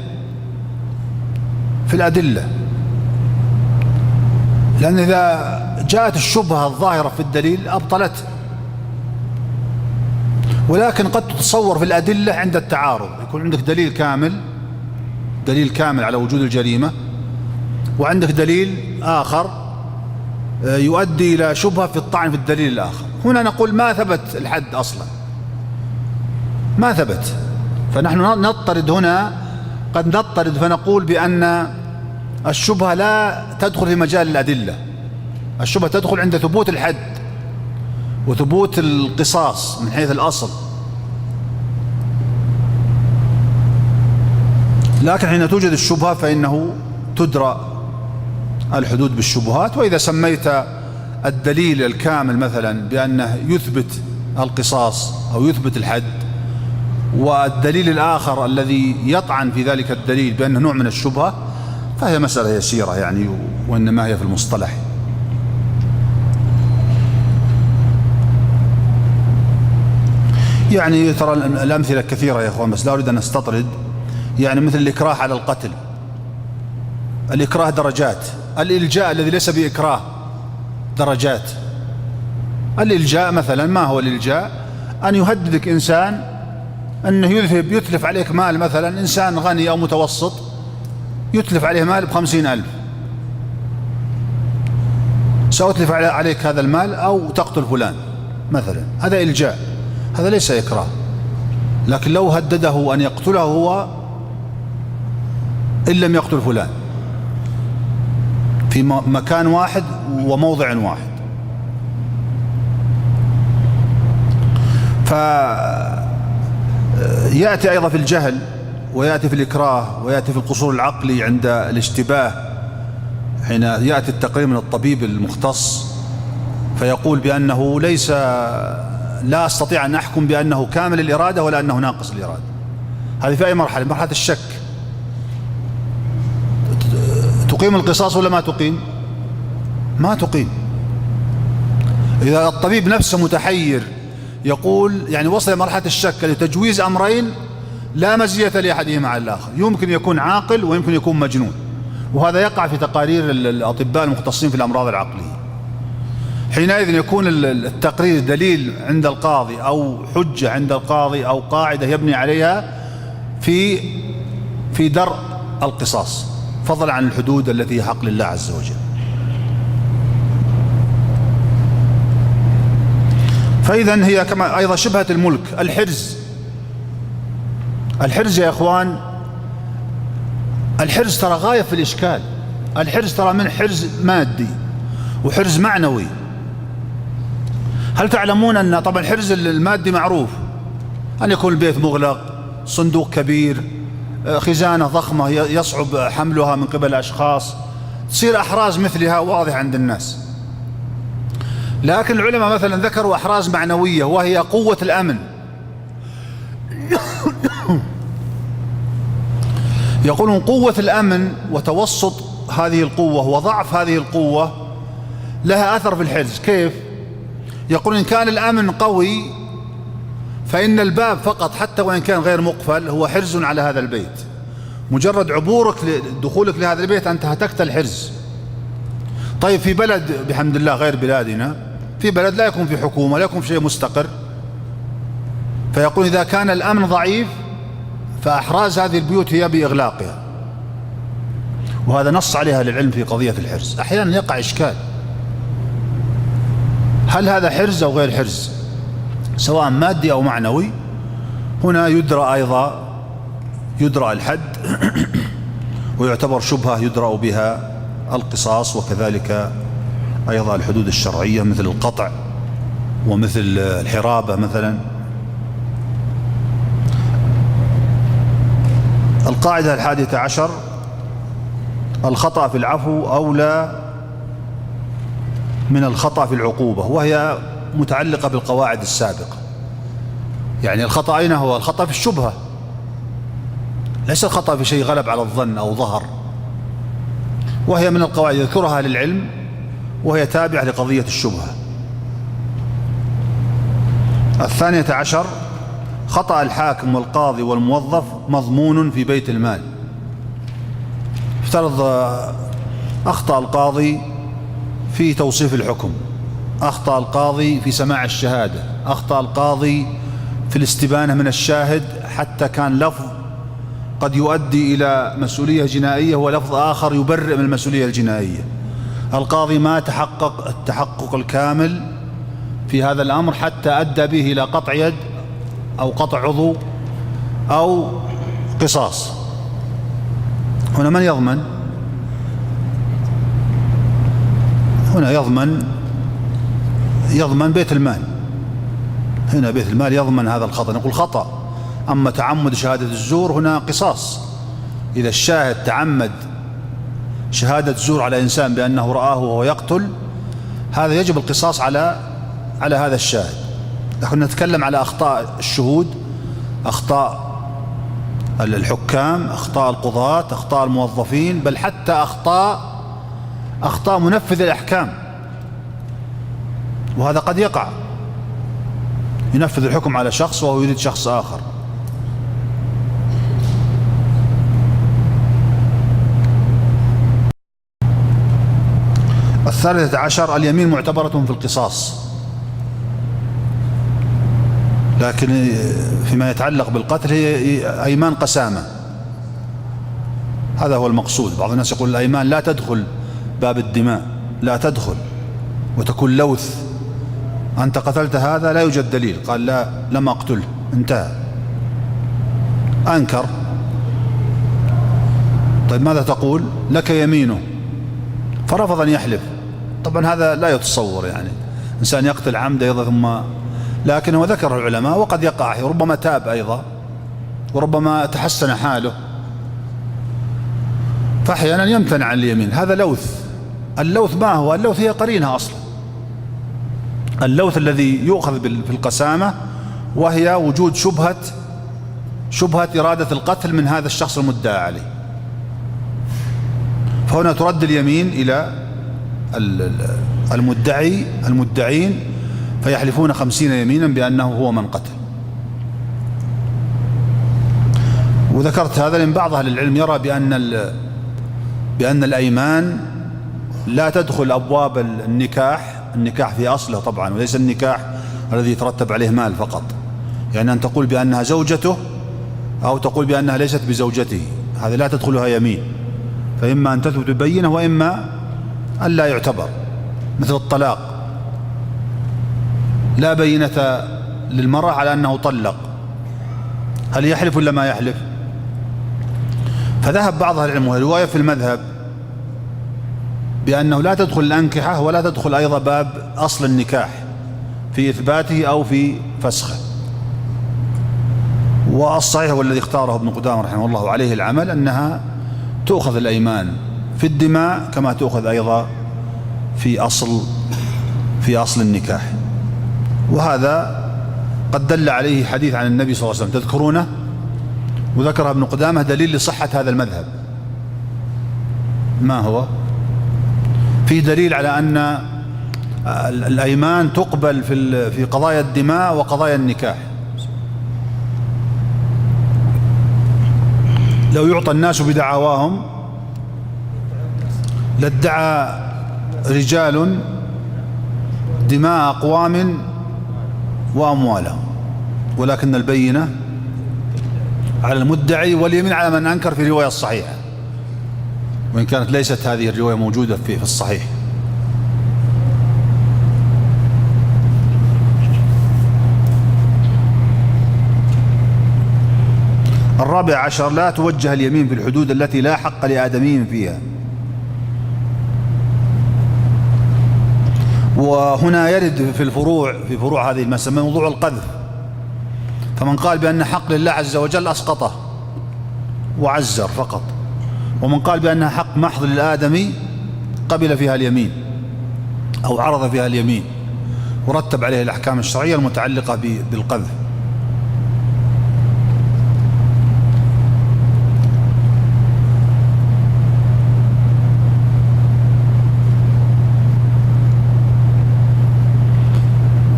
لأن إذا جاءت الشبهة الظاهرة في الدليل أبطلته، ولكن قد تتصور في الأدلة عند التعارض، يكون عندك دليل كامل على وجود الجريمة، وعندك دليل آخر يؤدي إلى شبهة في الطعن في الدليل الآخر. هنا نقول ما ثبت الحد أصلا، ما ثبت، فنحن نضطرد هنا، قد نضطرد فنقول بأن الشبهة لا تدخل في مجال الأدلة، الشبهة تدخل عند ثبوت الحد وثبوت القصاص من حيث الأصل. لكن حين توجد الشبهة فإنه تدرى الحدود بالشبهات. وإذا سميت الدليل الكامل مثلا بأنه يثبت القصاص أو يثبت الحد، والدليل الآخر الذي يطعن في ذلك الدليل بأنه نوع من الشبهة، فهي مسألة يسيرة يعني، وإنما هي في المصطلح. يعني ترى الأمثلة كثيرة يا إخوان، بس لا أريد أن أستطرد. يعني مثل الإكراه على القتل، الإكراه درجات، الإلجاء الذي ليس بإكراه درجات. الإلجاء مثلا، ما هو الإلجاء؟ أن يهددك إنسان أنه يتلف عليك مال، مثلا إنسان غني أو متوسط يتلف عليه مال ب50,000، سأتلف عليك هذا المال أو تقتل فلان مثلا، هذا إلجاء، هذا ليس إكراه. لكن لو هدده أن يقتله هو إن لم يقتل فلان في مكان واحد وموضع واحد، فيأتي أيضا في الجهل، ويأتي في الإكراه، ويأتي في القصور العقلي عند الاشتباه، حين يأتي التقرير من الطبيب المختص فيقول بأنه لا أستطيع أن أحكم بأنه كامل الإرادة ولا أنه ناقص الإرادة. هذه في أي مرحلة؟ مرحلة الشك. تقيم القصاص ولا ما تقيم؟ ما تقيم. إذا الطبيب نفسه متحير يقول، يعني وصل مرحلة الشك لتجويز أمرين لا مزية لأحدهما على الآخر، يمكن يكون عاقل ويمكن يكون مجنون، وهذا يقع في تقارير الأطباء المختصين في الأمراض العقلية. حينئذ يكون التقرير دليل عند القاضي أو حجة عند القاضي أو قاعدة يبني عليها في درء القصاص، فضلا عن الحدود التي هي حق لله عز وجل. فإذا هي كما أيضا شبهة الملك، الحرز يا إخوان، الحرز ترى غاية في الإشكال. الحرز ترى من حرز مادي وحرز معنوي. هل تعلمون أن طبعا الحرز المادي معروف، أن يكون البيت مغلق، صندوق كبير، خزانة ضخمة يصعب حملها من قبل أشخاص، تصير أحراز مثلها واضحة عند الناس. لكن العلماء مثلا ذكروا أحراز معنوية، وهي قوة الأمن. يقولون قوة الأمن وتوسط هذه القوة وضعف هذه القوة لها أثر في الحرز. كيف؟ يقولون إن كان الأمن قوي فإن الباب فقط حتى وإن كان غير مقفل هو حرز على هذا البيت، مجرد عبورك دخولك لهذا البيت أنت هتكت الحرز. طيب في بلد بحمد الله غير بلادنا، في بلد لا يكون في حكومة، لا يكون في شيء مستقر، فيقول إذا كان الأمن ضعيف فأحراز هذه البيوت هي بإغلاقها، وهذا نص عليها للعلم في قضية الحرز. أحيانا يقع إشكال، هل هذا حرز أو غير حرز، سواء مادي أو معنوي؟ هنا يدرى الحد ويعتبر شبهة يدرأ بها القصاص، وكذلك أيضا الحدود الشرعية مثل القطع ومثل الحرابة مثلا. القاعدة 11: الخطأ في العفو أولى من الخطأ في العقوبة، وهي متعلقة بالقواعد السابقة. يعني الخطأ أين هو؟ الخطأ في الشبهة، ليس الخطأ في شيء غلب على الظن أو ظهر، وهي من القواعد يذكرها للعلم، وهي تابعة لقضية الشبهة. 12: خطأ الحاكم والقاضي والموظف مضمون في بيت المال. افترض أخطأ القاضي في توصيف الحكم، أخطأ القاضي في سماع الشهادة، أخطأ القاضي في الاستبانة من الشاهد، حتى كان لفظ قد يؤدي إلى مسؤولية جنائية ولفظ آخر يبرئ من المسؤولية الجنائية. القاضي ما تحقق التحقق الكامل في هذا الأمر حتى أدى به إلى قطع يد أو قطع عضو أو قصاص. هنا من يضمن؟ هنا يضمن بيت المال. هنا بيت المال يضمن هذا الخطأ، نقول خطأ. أما تعمد شهادة الزور هنا قصاص. إذا الشاهد تعمد شهادة زور على إنسان بأنه رآه وهو يقتل، هذا يجب القصاص على هذا الشاهد. نحن نتكلم على أخطاء الشهود، أخطاء الحكام، أخطاء القضاة، أخطاء الموظفين، بل حتى أخطاء منفذ الأحكام. وهذا قد يقع، ينفذ الحكم على شخص وهو يريد شخص آخر. الثالثة عشر: اليمين معتبرة في القصاص، لكن فيما يتعلق بالقتل هي أيمان قسامة. هذا هو المقصود. بعض الناس يقول الأيمان لا تدخل باب الدماء، لا تدخل، وتكون لوث. أنت قتلت هذا، لا يوجد دليل، قال لا، لم أقتله، انتهى، أنكر. طيب ماذا تقول؟ لك يمينه، فرفض أن يحلف. طبعا هذا لا يتصور، يعني إنسان يقتل عمدا ثم، لكنه ذكر العلماء وقد يقع، ربما تاب أيضا وربما تحسن حاله، فأحيانا يمتنع عن اليمين. هذا لوث. اللوث ما هو؟ اللوث هي قرينها أصلا. اللوث الذي يؤخذ في القسامة، وهي وجود شبهة إرادة القتل من هذا الشخص المدعى عليه. فهنا ترد اليمين إلى المدعين، فيحلفون 50 يمينا بأنه هو من قتل. وذكرت هذا لأن بعض أهل العلم يرى بأن الأيمان لا تدخل أبواب النكاح في أصله طبعا، وليس النكاح الذي يترتب عليه مال فقط. يعني أن تقول بأنها زوجته أو تقول بأنها ليست بزوجته، هذه لا تدخلها يمين، فإما أن تثبت بينة وإما أن لا يعتبر. مثل الطلاق، لا بينة للمرأة على أنه طلق، هل يحلف ولا ما يحلف؟ فذهب بعض أهل العلم، ورواية في المذهب، بأنه لا تدخل الأنكحة ولا تدخل أيضا باب أصل النكاح في إثباته أو في فسخه. والصحيح والذي اختاره ابن قدامة رحمه الله عليه العمل، أنها تؤخذ الأيمان في الدماء كما تؤخذ أيضا في أصل النكاح. وهذا قد دل عليه حديث عن النبي صلى الله عليه وسلم تذكرونه، وذكر ابن قدامة دليل لصحة هذا المذهب. ما هو؟ في دليل على أن الأيمان تقبل في قضايا الدماء وقضايا النكاح. لو يعطى الناس بدعواهم لادعى رجال دماء أقوام وأموالهم، ولكن البينة على المدعي واليمين على من أنكر في الرواية الصحيحة، وإن كانت ليست هذه الرواية موجودة في الصحيح. الرابع عشر: لا توجه اليمين في الحدود التي لا حق لآدمي فيها. وهنا يرد في فروع هذه المسألة موضوع القذف. فمن قال بأن حق لله عز وجل أسقطه وعزر فقط، ومن قال بأنها حق محض للآدمي قبل فيها اليمين أو عرض فيها اليمين ورتب عليه الأحكام الشرعية المتعلقة بالقذف.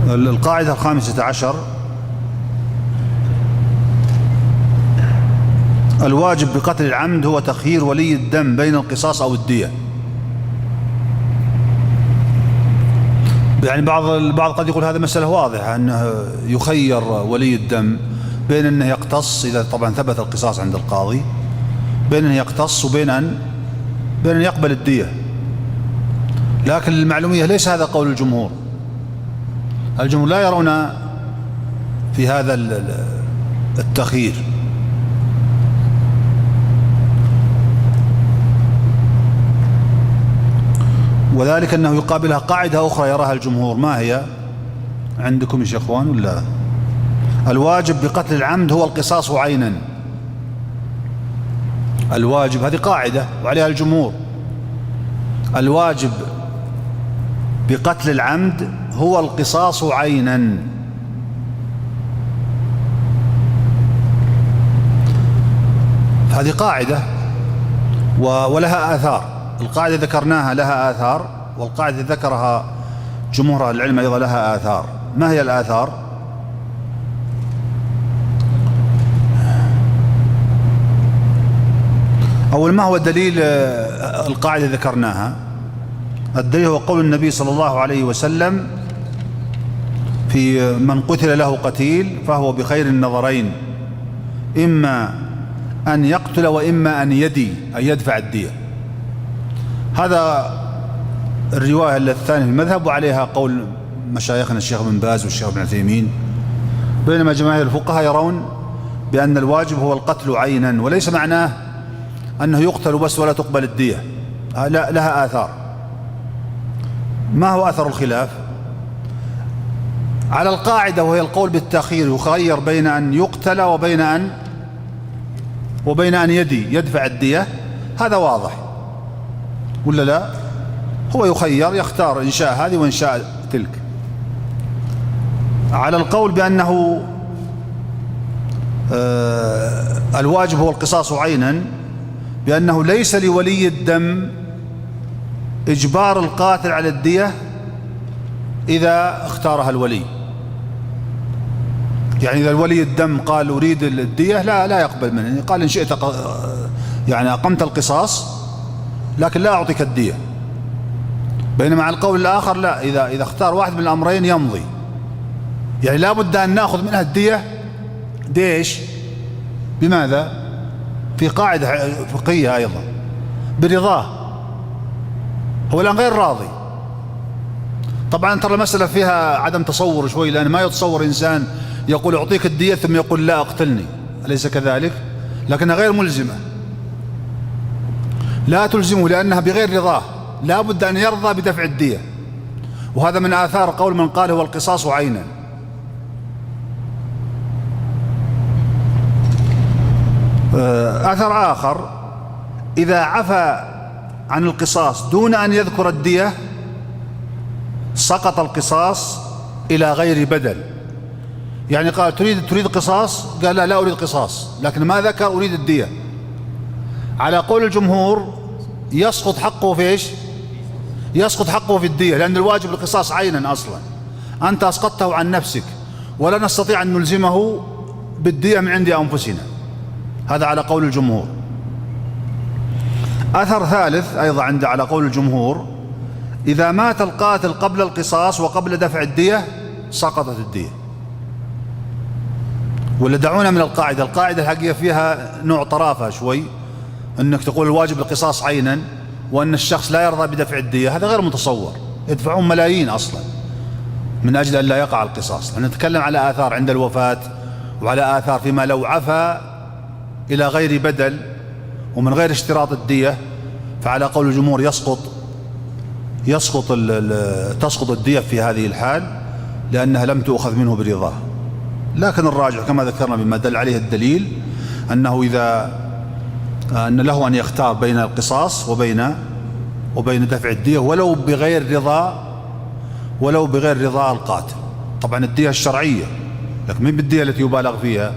القاعدة 15: الواجب بقتل العمد هو تخيير ولي الدم بين القصاص أو الدية. يعني البعض قد يقول هذا مسألة واضحة، أنه يخير ولي الدم بين أنه يقتص إذا طبعا ثبت القصاص عند القاضي، بين أنه يقتص وبين أن يقبل الدية. لكن المعلومية ليس هذا قول الجمهور. الجمهور لا يرون في هذا التخيير، وذلك أنه يقابلها قاعدة أخرى يراها الجمهور. ما هي عندكم يا إخوان ولا؟ الواجب بقتل العمد هو القصاص عينا. الواجب هذه قاعدة وعليها الجمهور. الواجب بقتل العمد هو القصاص عينا. هذه قاعدة ولها آثار. القاعدة ذكرناها لها آثار، والقاعدة ذكرها جمهور العلم أيضا لها آثار. ما هي الآثار؟ أول ما هو دليل القاعدة ذكرناها؟ الدليل هو قول النبي صلى الله عليه وسلم في من قتل له قتيل فهو بخير النظرين، إما أن يقتل وإما أن يدفع الدية. هذا الرواية الثانية في المذهب، وعليها قول مشايخنا الشيخ بن باز والشيخ ابن عثيمين، بينما جماهير الفقهاء يرون بأن الواجب هو القتل عينا، وليس معناه أنه يقتل بس ولا تقبل الدية، لا، لها آثار. ما هو أثر الخلاف؟ على القاعدة وهي القول بالتأخير، يخير بين أن يقتل وبين أن يدفع الدية. هذا واضح ولا لا؟ هو يخير، يختار إن شاء هذه وإن شاء تلك. على القول بأنه الواجب هو القصاص عينا، بأنه ليس لولي الدم إجبار القاتل على الدية إذا اختارها الولي. يعني إذا الولي الدم قال أريد الدية لا يقبل منه، قال إن شئت يعني أقمت القصاص لكن لا أعطيك الدية. بينما على القول الآخر لا، إذا اختار واحد من الأمرين يمضي. يعني لا بد أن نأخذ منها الدية ديش بماذا؟ في قاعدة فقهية أيضا برضاه، هو الآن غير راضي. طبعا ترى المسألة فيها عدم تصور شوي، لأن ما يتصور إنسان يقول أعطيك الدية ثم يقول لا أقتلني، أليس كذلك؟ لكنها غير ملزمة، لا تلزمه لأنها بغير رضاه، لا بد أن يرضى بدفع الدية. وهذا من آثار قول من قال هو القصاص عينا. أثر آخر: إذا عفى عن القصاص دون أن يذكر الدية سقط القصاص إلى غير بدل. يعني قال تريد قصاص، قال لا أريد قصاص، لكن ما ذكر أريد الدية. على قول الجمهور يسقط حقه في إيش؟ يسقط حقه في الدية، لأن الواجب القصاص عينا أصلا، أنت أسقطته عن نفسك ولا نستطيع أن نلزمه بالدية من عند أنفسنا. هذا على قول الجمهور. أثر ثالث أيضا على قول الجمهور: إذا مات القاتل قبل القصاص وقبل دفع الدية سقطت الدية. ولا دعونا من القاعدة الحقيقة فيها نوع طرافة شوي، أنك تقول الواجب القصاص عينا وأن الشخص لا يرضى بدفع الدية، هذا غير متصور. يدفعون ملايين أصلا من أجل أن لا يقع القصاص. نتكلم على آثار عند الوفاة، وعلى آثار فيما لو عفى إلى غير بدل ومن غير اشتراط الدية، فعلى قول الجمهور يسقط تسقط الدية في هذه الحال لأنها لم تؤخذ منه برضاه. لكن الراجح كما ذكرنا بما دل عليه الدليل أنه أن له أن يختار بين القصاص وبين دفع الدية ولو بغير رضا القاتل. طبعا الدية الشرعية، لكن من بالدية التي يبالغ فيها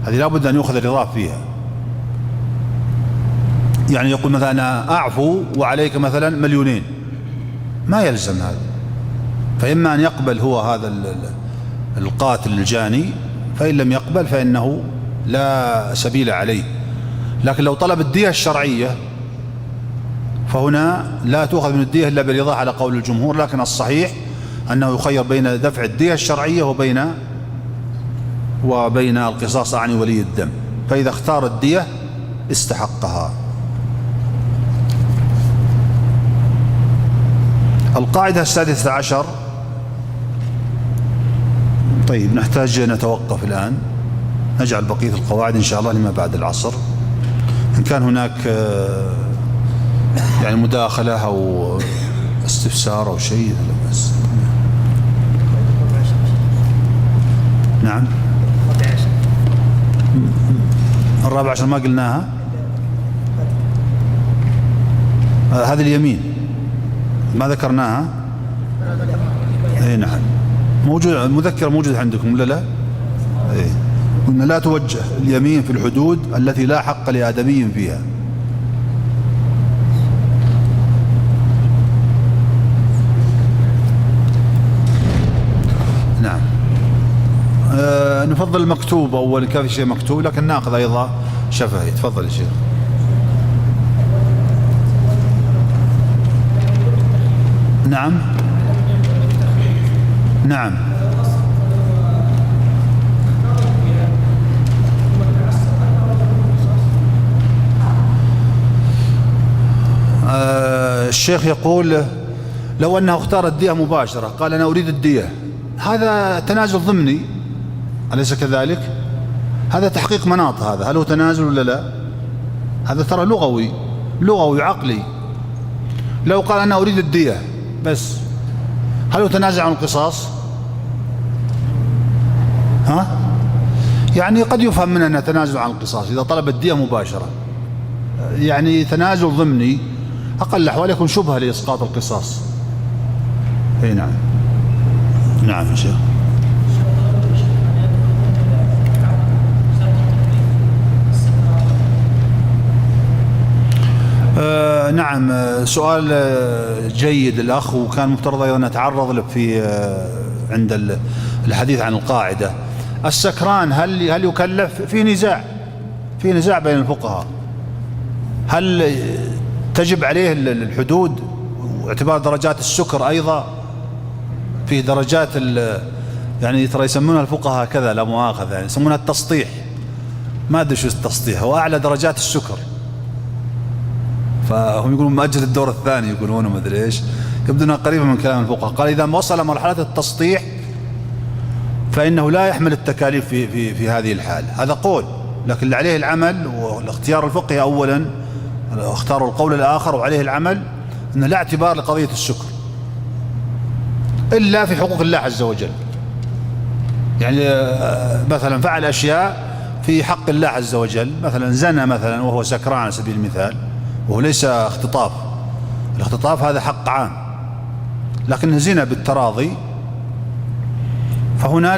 هذه لابد أن يؤخذ الرضا فيها. يعني يقول مثلا أنا أعفو وعليك مثلا 2,000,000، ما يلزم هذا. فإما أن يقبل هو هذا القاتل الجاني، فإن لم يقبل فإنه لا سبيل عليه. لكن لو طلب الدية الشرعية فهنا لا تؤخذ من الدية إلا برضاه على قول الجمهور. لكن الصحيح أنه يخير بين دفع الدية الشرعية وبين القصاص عن ولي الدم، فإذا اختار الدية استحقها. القاعدة 16. طيب نحتاج نتوقف الآن، نجعل بقية القواعد إن شاء الله لما بعد العصر. إن كان هناك يعني مداخلة أو استفسار أو شيء لا بأس. نعم 14 ما قلناها. هذه اليمين ما ذكرناها. اي نعم موجود، المذكرة موجود عندكم ولا لا؟ اي قلنا لا توجه اليمين في الحدود التي لا حق لآدمي فيها. نعم نفضل المكتوب أول، كافي شيء مكتوب، لكن ناخذ أيضا شفهي. تفضل يا شيخ. نعم نعم الشيخ يقول لو أنه اختار الدية مباشرة، قال أنا أريد الدية، هذا تنازل ضمني أليس كذلك؟ هذا تحقيق مناط. هذا هل هو تنازل ولا لا؟ هذا ترى لغوي عقلي. لو قال أنا أريد الدية بس، هل هو تنازل عن القصاص؟ يعني قد يفهم منه أنه تنازل عن القصاص إذا طلب الدية مباشرة، يعني تنازل ضمني أقل الأحوال يكون شبهة لإسقاط القصاص. اي نعم نعم يا شيخ. نعم سؤال جيد الأخ، وكان مفترض أيضا نتعرض له في عند الحديث عن القاعدة. السكران هل يكلف؟ في نزاع بين الفقهاء، هل تجب عليه الحدود واعتبار درجات السكر أيضا؟ في درجات يعني ترى يسمونها الفقهاء كذا لا مؤاخذة، يعني يسمونها التسطيح، ما أدري شو التسطيح، هو أعلى درجات السكر، فهم يقولون مؤجل الدور الثاني يقولون ما أدري إيش، يبدو أنها قريبة من كلام الفقهاء. قال إذا وصل مرحلة التسطيح فإنه لا يحمل التكاليف في هذه الحال. هذا قول، لكن اللي عليه العمل والاختيار الفقهي أولا اختاروا القول الآخر وعليه العمل أنه لا اعتبار لقضية السكر إلا في حقوق الله عز وجل. يعني مثلا فعل أشياء في حق الله عز وجل، مثلا زنى مثلا وهو سكران على سبيل المثال، وهو ليس اختطاف، الاختطاف هذا حق عام، لكن زنا بالتراضي فهنا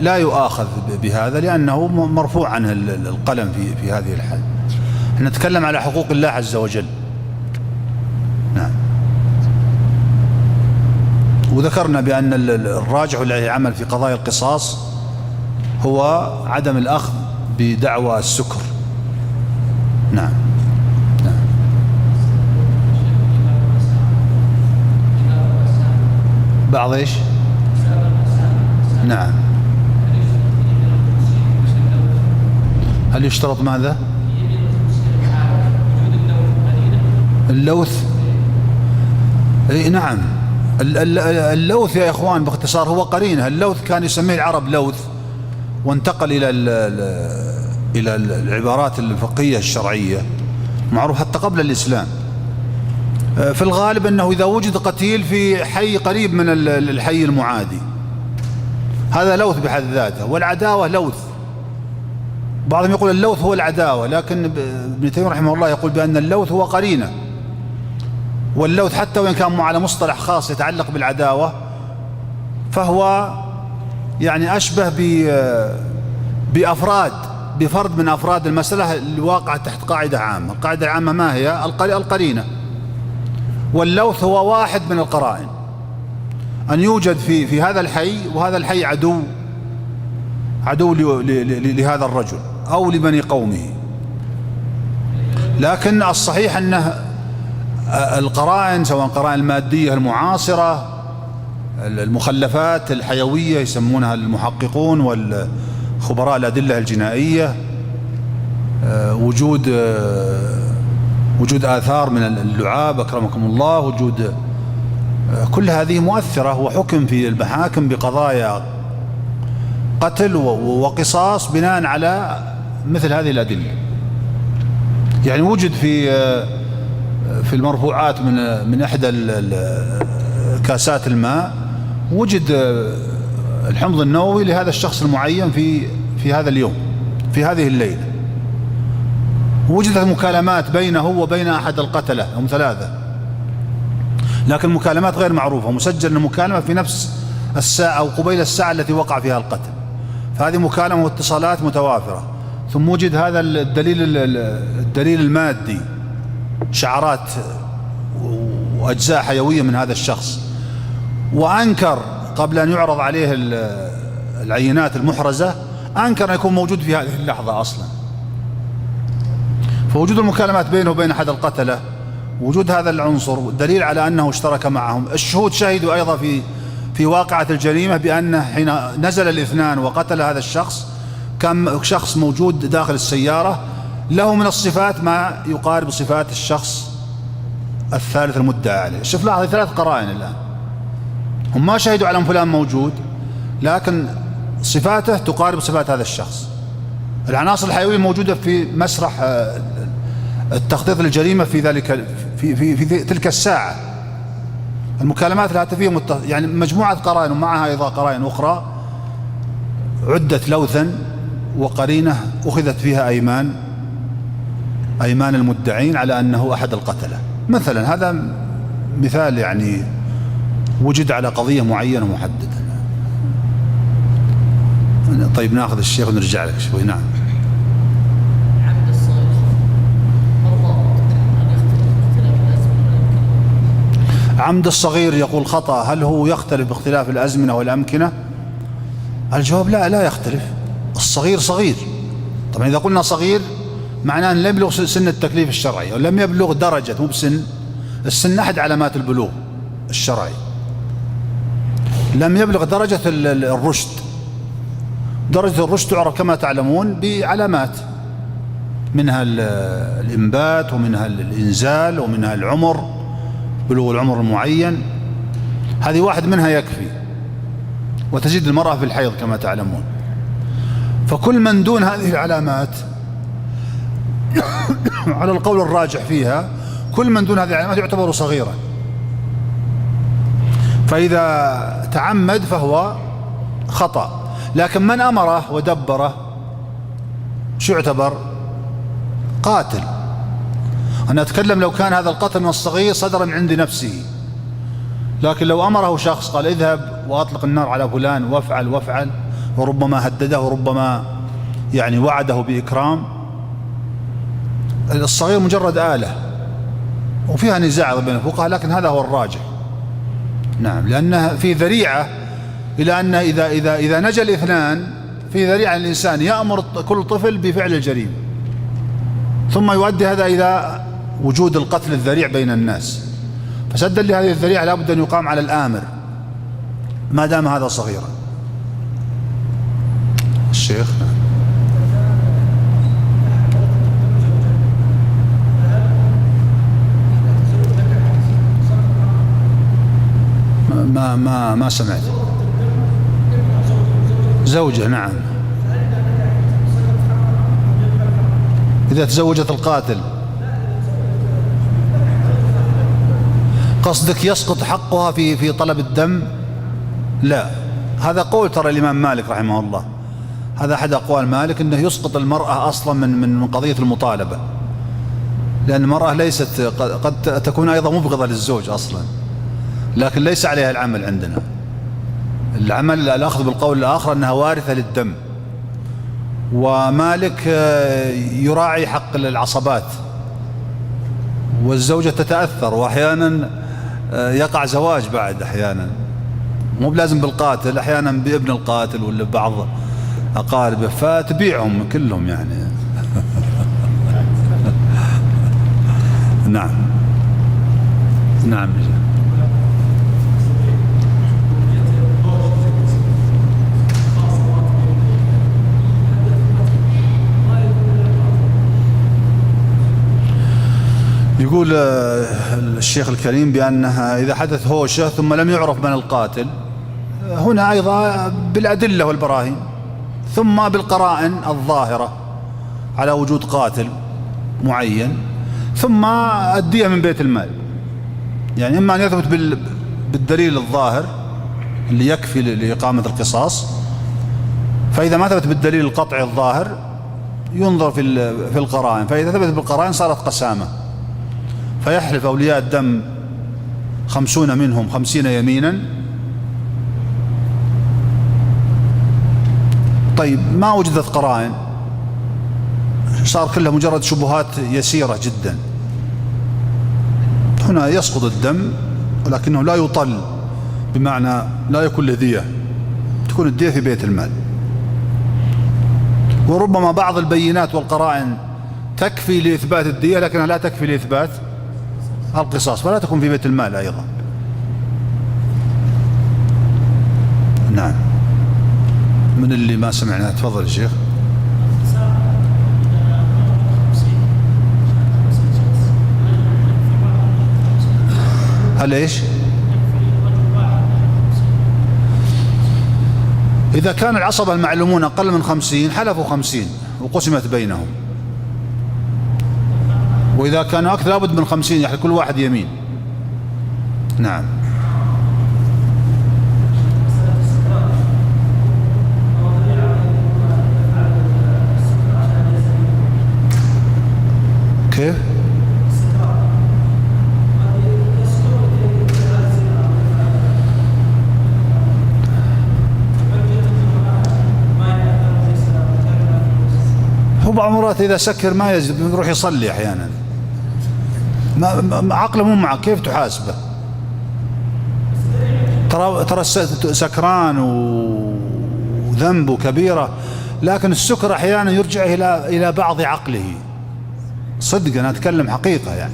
لا يؤاخذ بهذا لأنه مرفوع عنه القلم في هذه الحال. نتكلم على حقوق الله عز وجل. نعم. وذكرنا بأن الراجح للعمل في قضايا القصاص هو عدم الأخذ بدعوى السكر. نعم نعم. بعض ايش؟ نعم. هل يشترط ماذا؟ اللوث. نعم اللوث يا إخوان باختصار هو قرينه. اللوث كان يسميه العرب لوث، وانتقل إلى العبارات الفقهية الشرعية معروف حتى قبل الإسلام. في الغالب أنه إذا وجد قتيل في حي قريب من الحي المعادي هذا لوث بحد ذاته، والعداوة لوث. بعضهم يقول اللوث هو العداوة، لكن ابن تيمية رحمه الله يقول بأن اللوث هو قرينة، واللوث حتى وإن كان على مصطلح خاص يتعلق بالعداوة فهو يعني أشبه بفرد من أفراد المسألة الواقعة تحت قاعدة عامة. القاعدة العامة ما هي؟ القرينة. واللوث هو واحد من القرائن، أن يوجد في هذا الحي، وهذا الحي عدو لهذا الرجل أو لبني قومه. لكن الصحيح أنه القرائن سواء قرائن المادية المعاصرة، المخلفات الحيوية يسمونها المحققون والخبراء الأدلة الجنائية، وجود آثار من اللعاب أكرمكم الله، وجود كل هذه مؤثرة، وحكم في المحاكم بقضايا قتل وقصاص بناء على مثل هذه الأدلة. يعني وجد في المرفوعات من إحدى كاسات الماء وجد الحمض النووي لهذا الشخص المعين في هذا اليوم، في هذه الليلة. وجدت مكالمات بينه وبين أحد القتلة، هم 3، لكن مكالمات غير معروفة، مسجل المكالمة في نفس الساعة أو قبيل الساعة التي وقع فيها القتل، فهذه مكالمة واتصالات متوافرة. ثم وجد هذا الدليل المادي، شعرات وأجزاء حيوية من هذا الشخص، وأنكر قبل أن يعرض عليه العينات المحرزة، أنكر أن يكون موجود في هذه اللحظة أصلا. فوجود المكالمات بينه وبين أحد القتلة، وجود هذا العنصر دليل على أنه اشترك معهم. الشهود شهدوا أيضا في واقعة الجريمة بأن حين نزل الاثنان وقتل هذا الشخص كان شخص موجود داخل السيارة له من الصفات ما يقارب صفات الشخص الثالث المدعى عليه. شوف لاحظ 3 قرائن الآن، هم ما شهدوا على أن فلان موجود، لكن صفاته تقارب صفات هذا الشخص. العناصر الحيوية موجودة في مسرح التخطيط للجريمة في تلك الساعة. المكالمات الهاتفية يعني مجموعة قرائن، ومعها أيضا قرائن أخرى عدت لوثا وقرينة أخذت فيها أيمان المدعين على أنه أحد القتلة مثلا. هذا مثال يعني وجد على قضية معينة محددة. طيب ناخذ الشيخ ونرجع لك شوي. نعم. عمد الصغير يقول خطأ، هل هو يختلف باختلاف الأزمنة والأمكنة؟ الجواب لا يختلف. الصغير صغير طبعا. إذا قلنا صغير معناه أن لم يبلغ سن التكليف الشرعي، ولم يبلغ درجة، مو بسن السن أحد علامات البلوغ الشرعي، لم يبلغ درجة الرشد. درجة الرشد تعرف كما تعلمون بعلامات، منها الإنبات، ومنها الإنزال، ومنها العمر، بلوغ العمر المعين. هذه واحد منها يكفي، وتزيد المرأة في الحيض كما تعلمون. فكل من دون هذه العلامات على القول الراجح فيها، كل من دون هذه العلامات يعتبر صغيرا. فإذا تعمد فهو خطأ، لكن من أمره ودبره شو يعتبر؟ قاتل. أنا أتكلم لو كان هذا القتل من الصغير صدر من عند نفسه، لكن لو أمره شخص قال اذهب وأطلق النار على فلان وافعل، وربما هدده وربما يعني وعده بإكرام، الصغير مجرد آلة، وفيها نزاع بين الفقهاء، لكن هذا هو الراجح. نعم، لأنه في ذريعة إلى أن إذا نجا الاثنان في ذريعة الإنسان يأمر كل طفل بفعل الجريمة، ثم يؤدي هذا إلى وجود القتل الذريع بين الناس. فسدا لهذه الذريعة لابد أن يقام على الآمر ما دام هذا صغيرا. الشيخ ما سمعت. زوجة، نعم، إذا تزوجت القاتل. قصدك يسقط حقها في طلب الدم؟ لا، هذا قول ترى الإمام مالك رحمه الله، هذا أحد أقوال مالك أنه يسقط المرأة أصلا من قضية المطالبة، لأن المرأة ليست قد تكون أيضا مبغضة للزوج أصلا، لكن ليس عليها العمل عندنا. العمل الأخذ بالقول الآخر أنها وارثة للدم. ومالك يراعي حق العصبات، والزوجة تتأثر، وأحيانا يقع زواج بعد، أحيانا مو بلازم بالقاتل، أحيانا بابن القاتل ولا بعض أقاربه، فتبيعهم كلهم يعني. نعم نعم. يقول الشيخ الكريم بأنها إذا حدث هوشة ثم لم يعرف من القاتل، هنا أيضا بالأدلة والبراهين، ثم بالقرائن الظاهرة على وجود قاتل معين، ثم الدية من بيت المال. يعني إما أن يثبت بالدليل الظاهر اللي يكفي لإقامة القصاص، فإذا ما ثبت بالدليل القطعي الظاهر ينظر في القرائن، فإذا ثبت بالقرائن صارت قسامة، فيحلف أولياء الدم 50 منهم 50 يمينا. طيب ما وجدت قرائن، صار كلها مجرد شبهات يسيرة جدا، هنا يسقط الدم، ولكنه لا يطل، بمعنى لا يكون له دية، تكون الدية في بيت المال. وربما بعض البينات والقرائن تكفي لإثبات الدية لكنها لا تكفي لإثبات القصاص، فلا تكون في بيت المال أيضا. نعم. من اللي ما سمعنا؟ تفضل يا شيخ. هل ايش؟ إذا كان العصبة المعلومون أقل من 50 حلفوا 50 وقسمت بينهم، وإذا كانوا أكثر لابد من 50 يعني كل واحد يمين. نعم. كيف؟ هو بعض المرات إذا سكر ما يزيد، يروح يصلي أحيانا، ما عقله مو معه، كيف تحاسبه؟ ترى سكران وذنبه كبيرة، لكن السكر أحيانا يرجع إلى بعض عقله. صدق أنا أتكلم حقيقة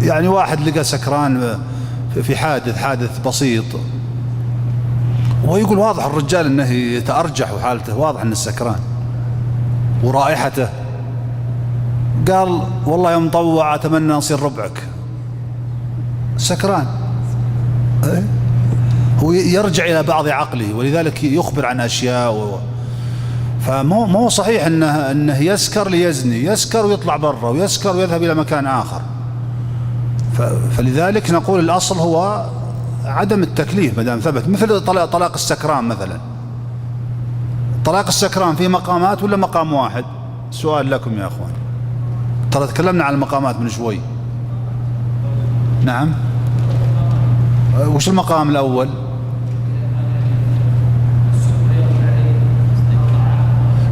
يعني واحد لقى سكران في حادث بسيط، ويقول واضح الرجال أنه يتأرجح وحالته واضح أنه سكران ورائحته، قال والله يا مطوع أتمنى أصير ربعك. سكران، هو يرجع إلى بعض عقله، ولذلك يخبر عن أشياء فمو صحيح أنه يسكر ليزني، يسكر ويطلع برا، ويسكر ويذهب إلى مكان آخر. فلذلك نقول الأصل هو عدم التكليف ما دام ثبت، مثل طلاق السكران مثلا. طلاق السكران في مقامات ولا مقام واحد؟ سؤال لكم يا أخوان، ترى تكلمنا عن المقامات من شوي. نعم. وش المقام الأول؟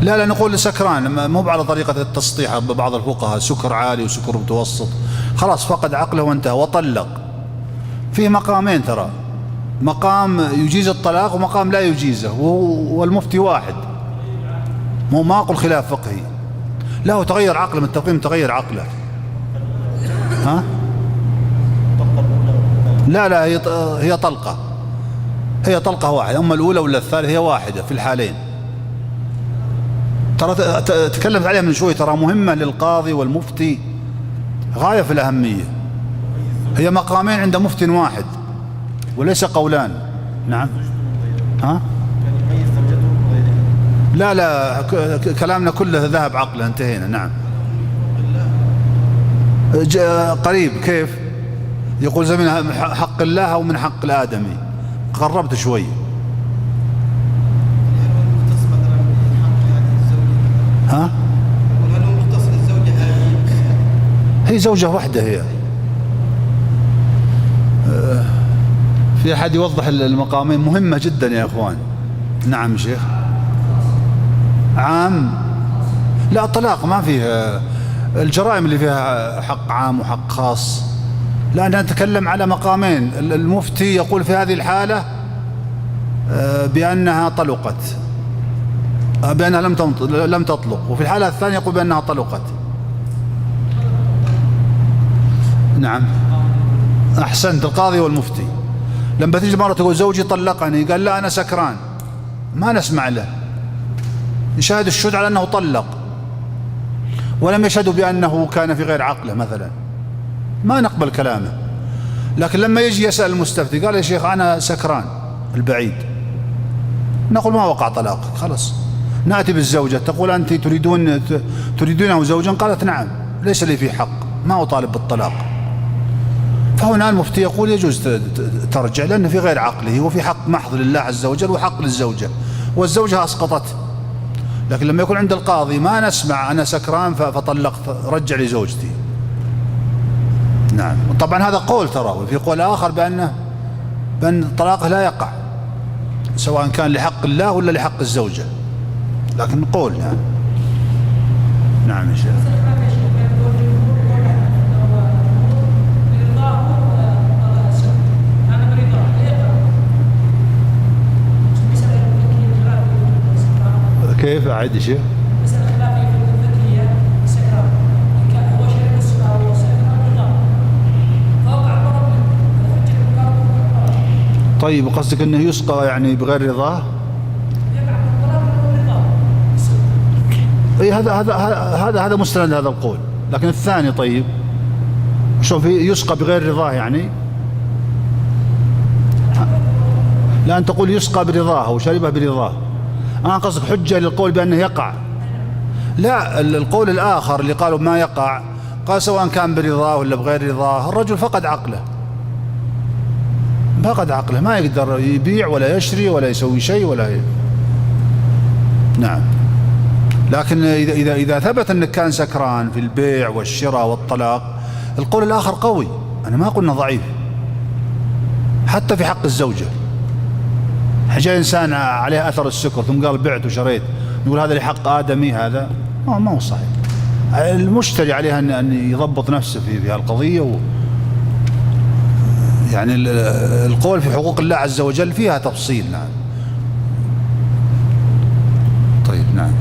لا نقول سكران، مو على طريقة التسطيح ببعض الفقهاء، سكر عالي وسكر متوسط، خلاص فقد عقله وانتهى وطلق. فيه مقامين ترى، مقام يجيز الطلاق ومقام لا يجيزه، والمفتي واحد، ما أقول خلاف فقهي، لا هو تغير عقله من التقويم، تغير عقله. ها؟ لا هي طلقة واحدة، أما الأولى ولا الثالثة هي واحدة في الحالين. ترى تكلمت عليها من شوي، ترى مهمة للقاضي والمفتي غاية في الأهمية. هي مقامين عند مفتي واحد وليس قولان. نعم. ها؟ لا كلامنا كله ذهب عقله، انتهينا. نعم. قريب كيف؟ يقول زي من حق الله أو من حق الآدمي؟ قربت شوي. ها؟ هل هو مختص للزوجة هذه؟ هي زوجة واحدة هي. في أحد يوضح المقامين؟ مهمة جدا يا إخوان. نعم شيخ. عام؟ لا، طلاق ما فيه. الجرائم اللي فيها حق عام وحق خاص، لأننا نتكلم على مقامين. المفتي يقول في هذه الحالة بأنها طلقت، بأنها لم تطلق، وفي الحالة الثانية يقول بأنها طلقت. نعم أحسنت. القاضي والمفتي لما تيجي مرة تقول زوجي طلقني، قال لا أنا سكران، ما نسمع له. يشاهد الشهود على أنه طلق، ولم يشهدوا بأنه كان في غير عقله مثلا، ما نقبل كلامه. لكن لما يجي يسأل المستفتي قال يا شيخ أنا سكران البعيد، نقول ما وقع طلاق، خلاص. نأتي بالزوجة، تقول أنت تريدونه زوجا؟ قالت نعم، ليس لي فيه حق، ما أطالب بالطلاق. فهنا المفتي يقول يجوز ترجع، لأنه في غير عقله، هو في حق محض لله عز وجل وحق للزوجة، والزوجة أسقطته. لكن لما يكون عند القاضي ما نسمع أنا سكران فطلقت، رجع لي زوجتي. نعم. طبعا هذا قول ترى، وفي قول آخر بأن الطلاق لا يقع، سواء كان لحق الله ولا لحق الزوجة، لكن قول يعني. نعم يا شيخ. كيف أعد يا شيخ؟ طيب قصدك انه يسقى يعني بغير رضاه؟ اي هذا مستند هذا القول. لكن الثاني طيب شوف، يسقى بغير رضاه يعني؟ لا، أن تقول يسقى برضاه وشربه برضاه. أنا قصدك حجة للقول بأنه يقع. لا، القول الآخر اللي قالوا ما يقع، قال سواء كان برضاه ولا بغير رضاه، الرجل فقد عقله، فقد عقله، ما يقدر يبيع ولا يشتري ولا يسوي شيء ولا نعم. لكن إذا ثبت أنك كان سكران في البيع والشراء والطلاق، القول الآخر قوي، أنا ما قلنا ضعيف. حتى في حق الزوجة، جاء إنسان عليه أثر السكر ثم قال بعت وشريت، يقول هذا لحق آدمي، هذا ما هو صحيح. المشتري عليه أن يضبط نفسه في هالقضية. يعني القول في حقوق الله عز وجل فيها تفصيل. نعم. طيب نعم.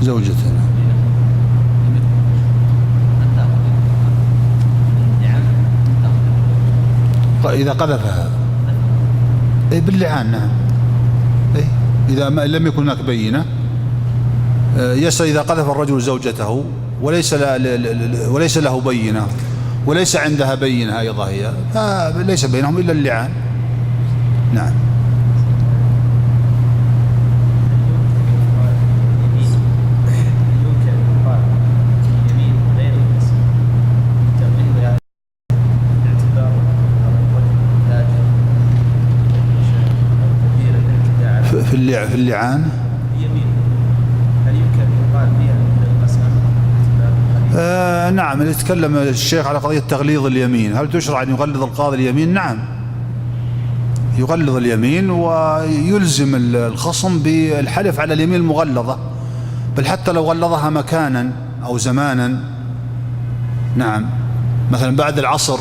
زوجتنا إذا قذفها باللعان. نعم. إذا لم يكن هناك بينة، يسأل إذا قذف الرجل زوجته وليس له بينة وليس عندها بينة أيضا هي، فليس بينهم إلا اللعان. نعم. في اللعان هل يمكن يقال فيها القسم؟ نعم. يتكلم الشيخ على قضية تغليظ اليمين، هل تشرع أن يغلظ القاضي اليمين؟ نعم، يغلظ اليمين ويلزم الخصم بالحلف على اليمين المغلظة، بل حتى لو غلظها مكانا أو زمانا. نعم. مثلا بعد العصر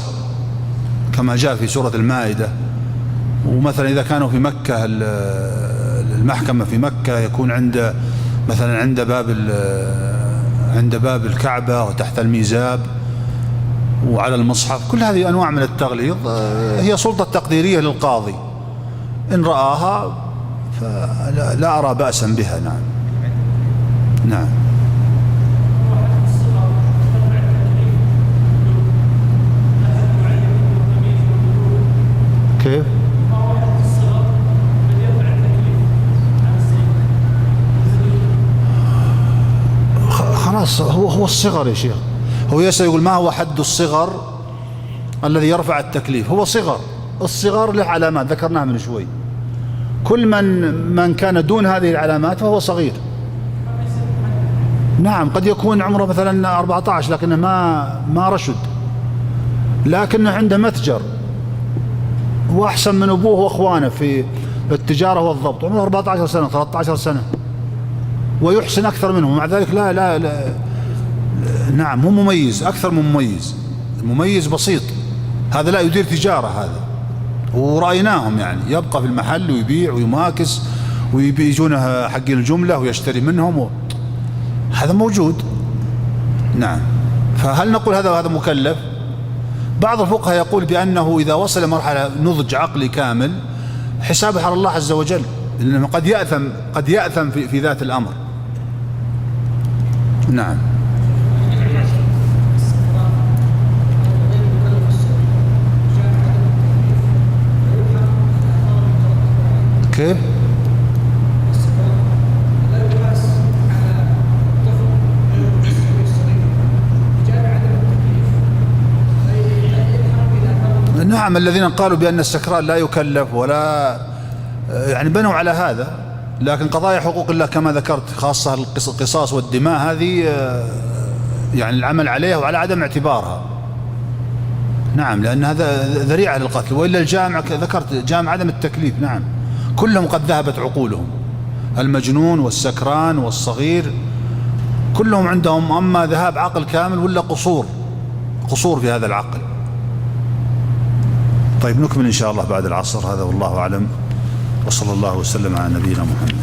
كما جاء في سورة المائدة، ومثلا إذا كانوا في مكة، المحكمة في مكة، يكون مثلا عند باب الكعبة وتحت الميزاب وعلى المصحف. كل هذه أنواع من التغليظ هي سلطة تقديرية للقاضي، إن رآها فلا أرى بأسا بها. نعم. نعم. كيف؟ خلاص، هو الصغر يا شيخ. هو يسأل يقول ما هو حد الصغر الذي يرفع التكليف؟ هو صغر، الصغر له علامات ذكرناها من شوي، كل من كان دون هذه العلامات فهو صغير. نعم قد يكون عمره مثلا 14 لكنه ما رشد، لكنه عنده متجر وأحسن من أبوه وأخوانه في التجارة والضبط، عمره 14 سنة 13 سنة ويحسن أكثر منهم، مع ذلك لا نعم هو مميز أكثر من مميز، المميز بسيط، هذا لا يدير تجارة، هذا ورأيناهم يعني يبقى في المحل ويبيع ويماكس ويجونه حقين الجملة ويشتري منهم هذا موجود. نعم. فهل نقول هذا مكلف؟ بعض الفقهاء يقول بأنه إذا وصل مرحلة نضج عقلي كامل حسابه على الله عز وجل، لأنه قد يأثم في ذات الأمر. نعم. كيف؟ نعم الذين قالوا بأن السكران لا يكلف ولا يعني بنوا على هذا، لكن قضايا حقوق الله كما ذكرت خاصة القصاص والدماء هذه يعني العمل عليها وعلى عدم اعتبارها. نعم لأن هذا ذريعة للقتل، وإلا الجامع ذكرت جامع عدم التكليف. نعم كلهم قد ذهبت عقولهم، المجنون والسكران والصغير كلهم عندهم أما ذهاب عقل كامل ولا قصور في هذا العقل. طيب نكمل إن شاء الله بعد العصر، هذا والله أعلم، وصلى الله وسلم على نبينا محمد.